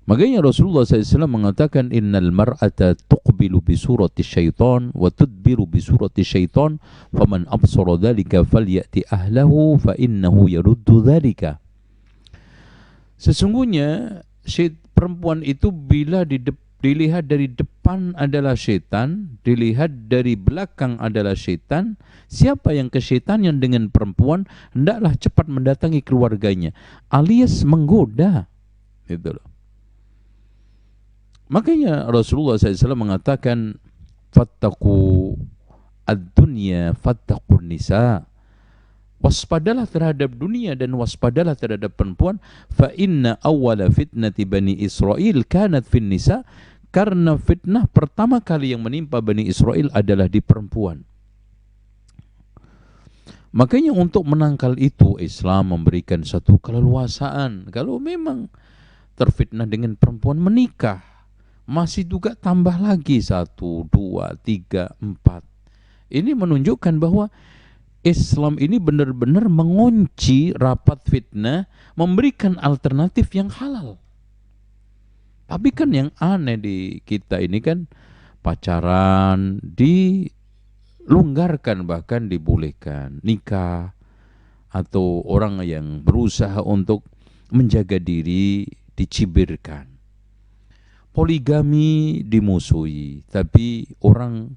A: Makanya Rasulullah SAW mengatakan, "Innal mar'ata tuqbilu bi surati syaitan wa tudbiru bi surati syaitan, faman absara dzalika falyati ahlahu fa innahu yaruddu dzalika." Sesungguhnya perempuan itu bila dilihat dari depan adalah syaitan, dilihat dari belakang adalah syaitan, siapa yang kesyaitannya dengan perempuan hendaklah cepat mendatangi keluarganya, alias menggoda. Itu loh. Makanya Rasulullah SAW mengatakan, "Fattaku ad-dunya fattaqun nisa." Waspadalah terhadap dunia dan waspadalah terhadap perempuan. Fa inna awwala fitnati Bani Israel kanat fin nisa. Karena fitnah pertama kali yang menimpa Bani Israel adalah di perempuan. Makanya untuk menangkal itu Islam memberikan satu keleluasaan. Kalau memang terfitnah dengan perempuan, menikah. Masih juga tambah lagi 1, 2, 3, 4. Ini menunjukkan bahwa Islam ini benar-benar mengunci rapat fitnah, memberikan alternatif yang halal. Tapi kan yang aneh di kita ini kan pacaran dilonggarkan, bahkan dibolehkan, nikah, atau orang yang berusaha untuk menjaga diri dicibirkan. Poligami dimusuhi, tapi orang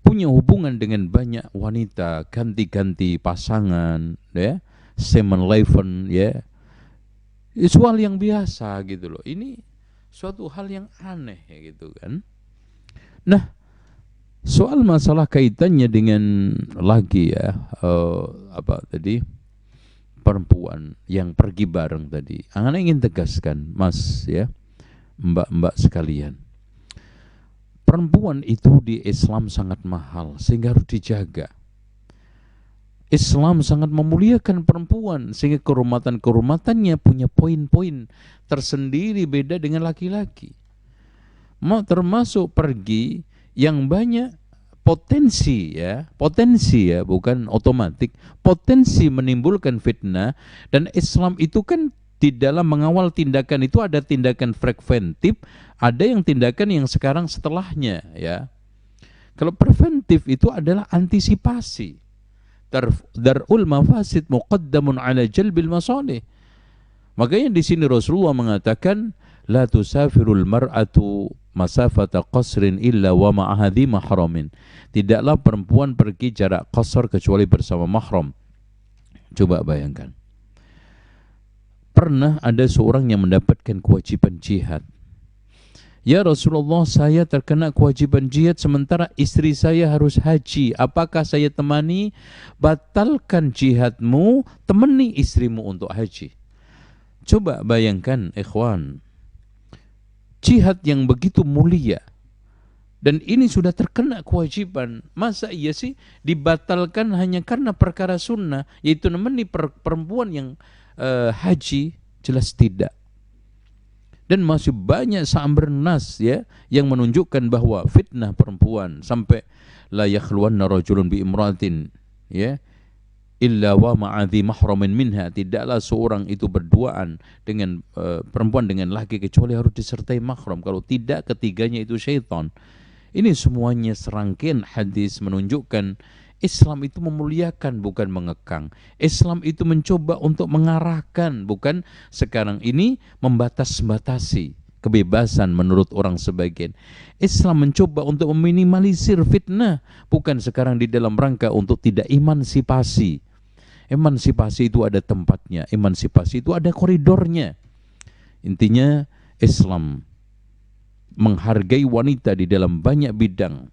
A: punya hubungan dengan banyak wanita, ganti-ganti pasangan, ya, semen leven, ya, itu hal yang biasa gitu loh. Ini suatu hal yang aneh ya gitu kan. Nah, soal masalah kaitannya dengan lagi ya, perempuan yang pergi bareng tadi. Ana ingin tegaskan, Mas ya, mbak-mbak sekalian, perempuan itu di Islam sangat mahal sehingga harus dijaga. Islam sangat memuliakan perempuan sehingga kehormatan-kehormatannya punya poin-poin tersendiri beda dengan laki-laki. Termasuk pergi yang banyak potensi ya, bukan otomatik, potensi menimbulkan fitnah. Dan Islam itu kan di dalam mengawal tindakan itu ada tindakan preventif, ada yang tindakan yang sekarang setelahnya ya. Kalau preventif itu adalah antisipasi. Dar'ul mafasid muqaddamun ala jalbil masalih. Makanya di sini Rasulullah mengatakan, la tusafirul mar'atu masafata qasrin illa wa ma'ahadhi mahramin. Tidaklah perempuan pergi jarak qasar kecuali bersama mahram. Coba bayangkan. Pernah ada seorang yang mendapatkan kewajiban jihad. Ya Rasulullah, saya terkena kewajiban jihad sementara istri saya harus haji. Apakah saya temani? Batalkan jihadmu, temani istrimu untuk haji. Coba bayangkan ikhwan, jihad yang begitu mulia dan ini sudah terkena kewajiban, masa iya sih dibatalkan hanya karena perkara sunnah, yaitu nemeni perempuan yang haji? Jelas tidak. Dan masih banyak sa'amr nas ya yang menunjukkan bahwa fitnah perempuan sampai la yakhluwanna rajulun bi imratin ya illa wa ma'adhi mahramin minha, tidaklah seorang itu berduaan dengan perempuan dengan laki kecuali harus disertai mahram, kalau tidak ketiganya itu syaitan. Ini semuanya serangkaian hadis menunjukkan Islam itu memuliakan, bukan mengekang. Islam itu mencoba untuk mengarahkan, bukan sekarang ini membatas-batasi kebebasan menurut orang sebagian. Islam mencoba untuk meminimalisir fitnah, bukan sekarang di dalam rangka untuk tidak emansipasi. Emansipasi itu ada tempatnya, emansipasi itu ada koridornya. Intinya Islam menghargai wanita di dalam banyak bidang,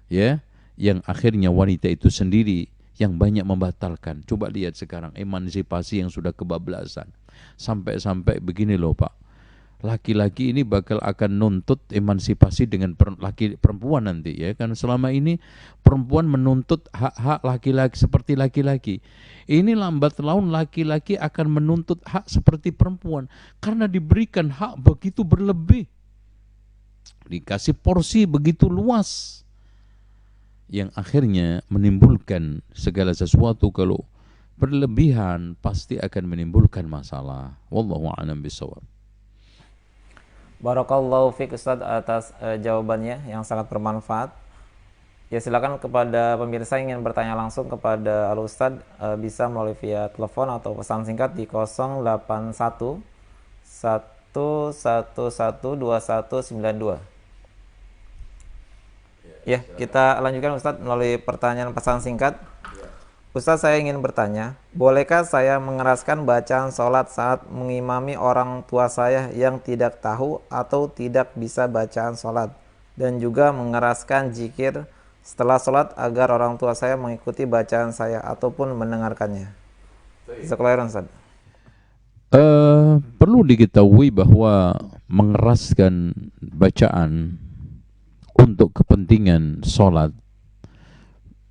A: ya, yang akhirnya wanita itu sendiri yang banyak membatalkan. Coba lihat sekarang emansipasi yang sudah kebablasan. Sampai-sampai begini loh Pak, laki-laki ini bakal akan nuntut emansipasi dengan perempuan nanti, ya kan. Selama ini perempuan menuntut hak-hak laki-laki seperti laki-laki. Ini lambat laun laki-laki akan menuntut hak seperti perempuan karena diberikan hak begitu berlebih, dikasih porsi begitu luas, yang akhirnya menimbulkan segala sesuatu. Kalau berlebihan pasti akan menimbulkan masalah. Wallahu a'lam bishawab.
B: Barakallahu fiik Ustaz atas jawabannya yang sangat bermanfaat. Ya, silakan kepada pemirsa yang ingin bertanya langsung kepada Al Ustaz, bisa melalui via telepon atau pesan singkat di 081 111 2192. Ya, kita lanjutkan Ustaz melalui pertanyaan pesan singkat. Ustaz, saya ingin bertanya, bolehkah saya mengeraskan bacaan sholat saat mengimami orang tua saya yang tidak tahu atau tidak bisa bacaan sholat, dan juga mengeraskan zikir setelah sholat agar orang tua saya mengikuti bacaan saya ataupun mendengarkannya? Jazakallahu Ustaz.
A: Perlu diketahui bahwa mengeraskan bacaan untuk kepentingan sholat,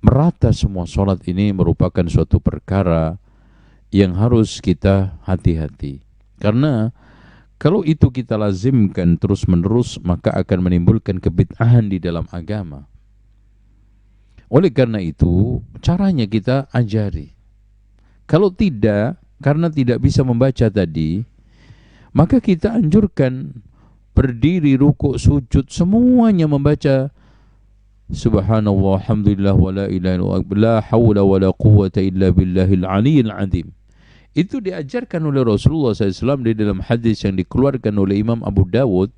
A: merata semua sholat ini merupakan suatu perkara yang harus kita hati-hati. Karena kalau itu kita lazimkan terus-menerus, maka akan menimbulkan kebid'ahan di dalam agama. Oleh karena itu, caranya kita ajari. Kalau tidak, karena tidak bisa membaca tadi, maka kita anjurkan berdiri, rukuk, sujud, semuanya membaca Subhanallah, alhamdulillah, wa la ilaha illallah, la hawla wa la quwwata illa billahil aliyyil azim. Itu diajarkan oleh Rasulullah SAW di dalam hadis yang dikeluarkan oleh Imam Abu Dawud.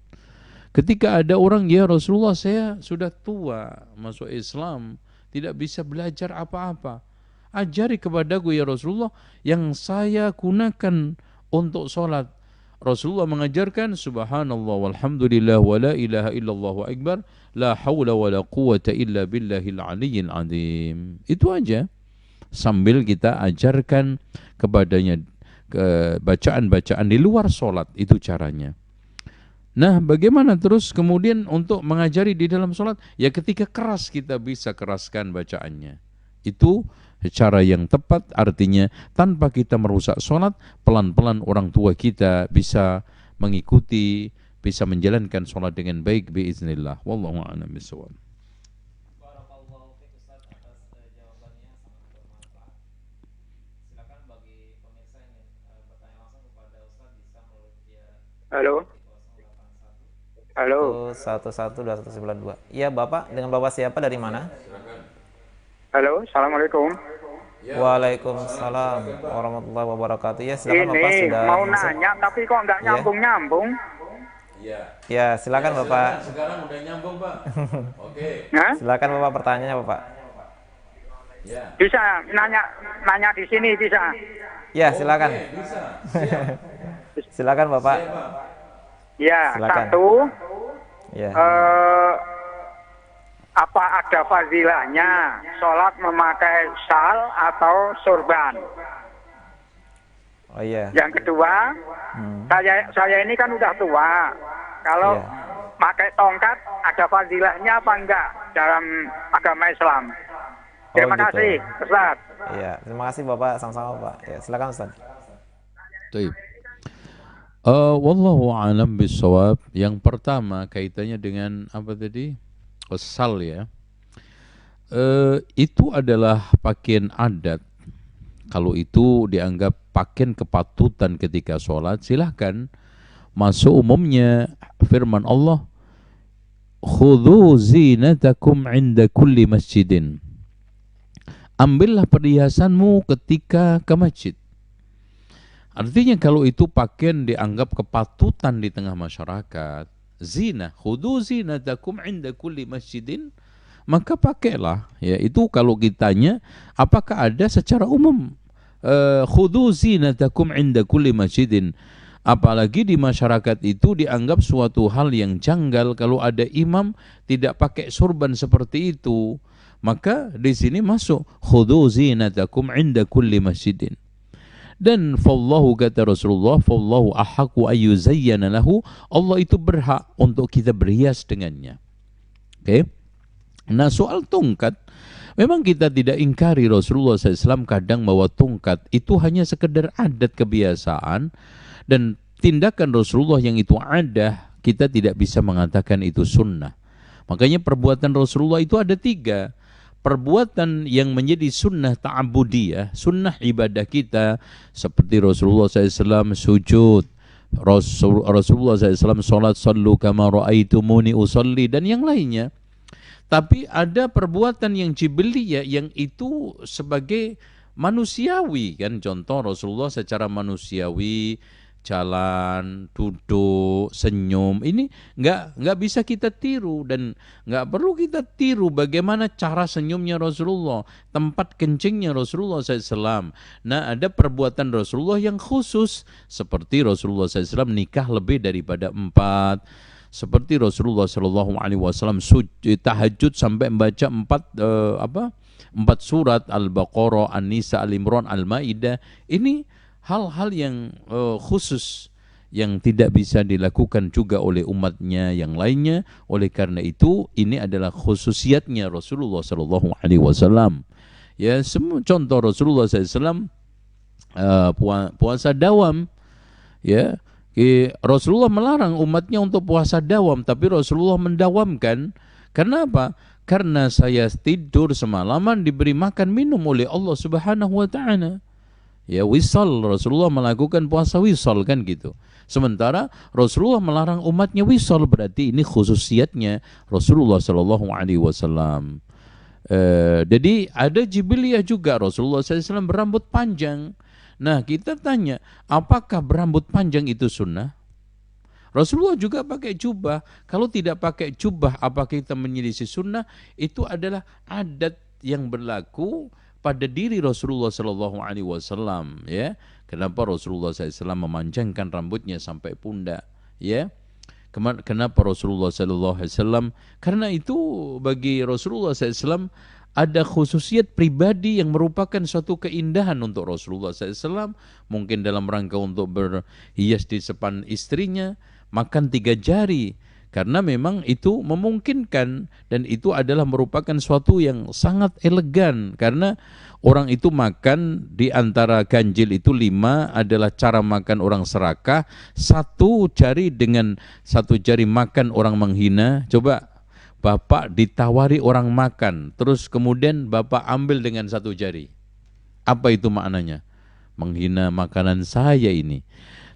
A: Ketika ada orang, ya Rasulullah, saya sudah tua, masuk Islam, tidak bisa belajar apa-apa. Ajari kepadaku ya Rasulullah yang saya gunakan untuk sholat. Rasulullah mengajarkan subhanallah walhamdulillah wa la ilaha illallah wa akbar, la hawla wa la quwwata illa billahil aliyyil azim. Itu aja. Sambil kita ajarkan kepadanya bacaan-bacaan di luar sholat, itu caranya. Nah, bagaimana terus kemudian untuk mengajari di dalam sholat? Ya ketika keras kita bisa keraskan bacaannya. Itu cara yang tepat, artinya tanpa kita merusak sholat, pelan-pelan orang tua kita bisa mengikuti, bisa menjalankan sholat dengan baik biiznillah. Wallahu a'lam bishawab.
B: Barakallahu fiik Ustaz atas jawabannya sangat bermanfaat. Silakan bagi pemirsa yang ingin bertanya langsung kepada Ustaz bisa melalui via
E: Halo.
B: 081
E: Halo.
B: 111 2192. Iya, Bapak, dengan Bapak siapa, dari mana?
E: Halo, assalamualaikum.
B: Waalaikumsalam warahmatullahi wabarakatuh. Ya, silakan Bapak,
E: Ini
B: sudah
E: mau
B: masuk.
E: nanya tapi kok nggak nyambung-nyambung.
B: Ya, silakan Bapak.
A: Sekarang udah nyambung, Pak. Oke.
E: Hah?
B: Silakan Bapak pertanyaannya, Bapak.
E: Bisa nanya di sini bisa.
B: Ya, silakan.
A: Bisa.
B: Silakan Bapak.
E: Ya,
B: Silakan.
E: satu,
B: Ya.
E: apa ada fadilahnya sholat memakai sal atau sorban?
B: Oh iya.
E: Yang kedua, saya ini kan udah tua. Kalau
B: Iya.
E: pakai tongkat ada fadilahnya apa enggak dalam agama Islam? Terima
B: gitu.
E: kasih, Ustaz.
B: Iya, terima kasih Bapak, sama-sama Pak. Ya, silakan Ustaz.
A: Baik. Wallahu a'lam bishawab. Yang pertama kaitannya dengan apa tadi? Sal, ya. Itu adalah pakaian adat. Kalau itu dianggap pakaian kepatutan ketika sholat, silahkan. Masuk umumnya firman Allah, khudhu zinatakum inda kulli masjidin. ambillah perhiasanmu ketika ke masjid. Artinya kalau itu pakaian dianggap kepatutan di tengah masyarakat, zina, khudhu zinatakum inda kulli masjidin, maka pakailah. Ya, itu kalau kitanya apakah ada secara umum khudhu zinatakum inda kulli masjidin. Apalagi di masyarakat itu dianggap suatu hal yang janggal kalau ada imam tidak pakai surban seperti itu. Maka di sini masuk khudhu zinatakum inda kulli masjidin. Dan fallahu, kata Rasulullah, fallahu ahaqqu ayyuzayyana lahu, Allah itu berhak untuk kita berhias dengannya. Oke. Nah, soal tongkat, memang kita tidak ingkari Rasulullah SAW kadang bawa tongkat itu hanya sekedar adat kebiasaan, dan tindakan Rasulullah yang itu ada, kita tidak bisa mengatakan itu sunnah. Makanya perbuatan Rasulullah itu ada 3. Perbuatan yang menjadi sunnah ta'abudiyah, sunnah ibadah kita, seperti Rasulullah SAW sujud, Rasulullah SAW salat, sallu kama ra'aitumuni usalli, dan yang lainnya. Tapi ada perbuatan yang jibiliyah, yang itu sebagai manusiawi, kan? Contoh Rasulullah secara manusiawi, jalan, duduk, senyum, ini nggak bisa kita tiru, dan nggak perlu kita tiru bagaimana cara senyumnya Rasulullah, tempat kencingnya Rasulullah SAW. Nah, ada perbuatan Rasulullah yang khusus, seperti Rasulullah SAW nikah lebih daripada 4, seperti Rasulullah SAW tahajud sampai membaca 4 surat, Al-Baqarah, An-Nisa, Al-Imran, Al-Maidah. Ini hal-hal yang khusus yang tidak bisa dilakukan juga oleh umatnya yang lainnya. Oleh karena itu, ini adalah khususiatnya Rasulullah SAW. Ya, contoh Rasulullah SAW puasa dawam. Ya, Rasulullah melarang umatnya untuk puasa dawam, tapi Rasulullah mendawamkan. Karena apa? Karena saya tidur semalaman diberi makan minum oleh Allah Subhanahu wa Ta'ala. Ya, wisal, Rasulullah melakukan puasa wisal, kan gitu. Sementara Rasulullah melarang umatnya wisal, berarti ini khususiatnya Rasulullah SAW. Jadi ada jibiliyah juga, Rasulullah SAW berambut panjang. Nah, kita tanya, apakah berambut panjang itu sunnah? Rasulullah juga pakai jubah. Kalau tidak pakai jubah, apakah kita menyelisih sunnah? Itu adalah adat yang berlaku pada diri Rasulullah SAW, ya. Kenapa Rasulullah SAW memanjangkan rambutnya sampai pundak, ya? Kenapa Rasulullah SAW? Karena itu bagi Rasulullah SAW ada khususiat pribadi yang merupakan suatu keindahan untuk Rasulullah SAW. Mungkin dalam rangka untuk berhias di depan istrinya, makan 3 jari. Karena memang itu memungkinkan, dan itu adalah merupakan suatu yang sangat elegan. Karena orang itu makan di antara ganjil itu 5 adalah cara makan orang serakah. 1 jari dengan 1 jari makan orang menghina. Coba Bapak ditawari orang makan, terus kemudian Bapak ambil dengan 1 jari. Apa itu maknanya? Menghina makanan saya ini.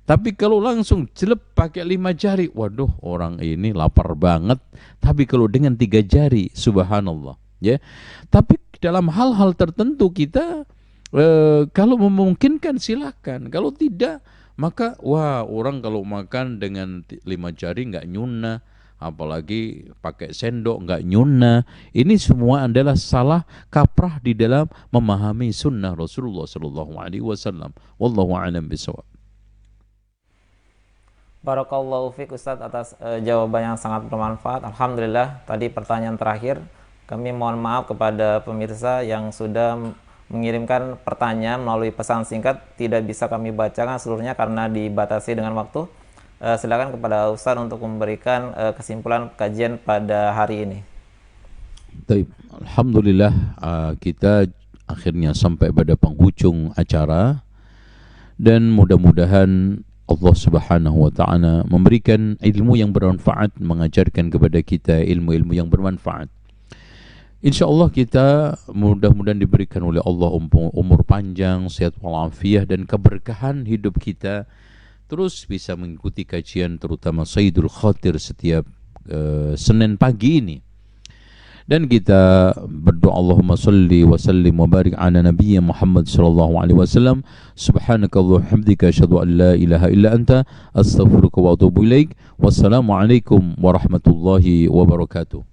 A: Tapi kalau langsung jelep pakai 5 jari, waduh, orang ini lapar banget. Tapi kalau dengan 3 jari, subhanallah, ya. Tapi dalam hal-hal tertentu kita kalau memungkinkan silakan. Kalau tidak, maka orang kalau makan dengan 5 jari nggak nyunah, apalagi pakai sendok nggak nyunah. Ini semua adalah salah kaprah di dalam memahami sunnah Rasulullah SAW. Wallahu a'lam bishawab.
B: Barakallahu fiik Ustadz atas jawaban yang sangat bermanfaat. Alhamdulillah. Tadi pertanyaan terakhir, kami mohon maaf kepada pemirsa yang sudah mengirimkan pertanyaan melalui pesan singkat. Tidak bisa kami bacakan seluruhnya karena dibatasi dengan waktu. Silakan kepada Ustadz untuk memberikan kesimpulan kajian pada hari ini.
A: Baik, alhamdulillah, kita akhirnya sampai pada penghujung acara, dan mudah-mudahan Allah Subhanahu wa Ta'ala memberikan ilmu yang bermanfaat, mengajarkan kepada kita ilmu-ilmu yang bermanfaat. InsyaAllah kita mudah-mudahan diberikan oleh Allah umur panjang, sehat walafiat, dan keberkahan hidup kita. Terus bisa mengikuti kajian terutama Sayyidul Khatir setiap Senin pagi ini. Dan kita berdoa Allahumma salli wa sallim wa barik ala nabiyya Muhammad sallallahu alaihi wasallam. Subhanakallahumma hamdika asyhadu an la ilaha illa anta astaghfiruka wa atubu ilaik. Wassalamu alaikum warahmatullahi wabarakatuh.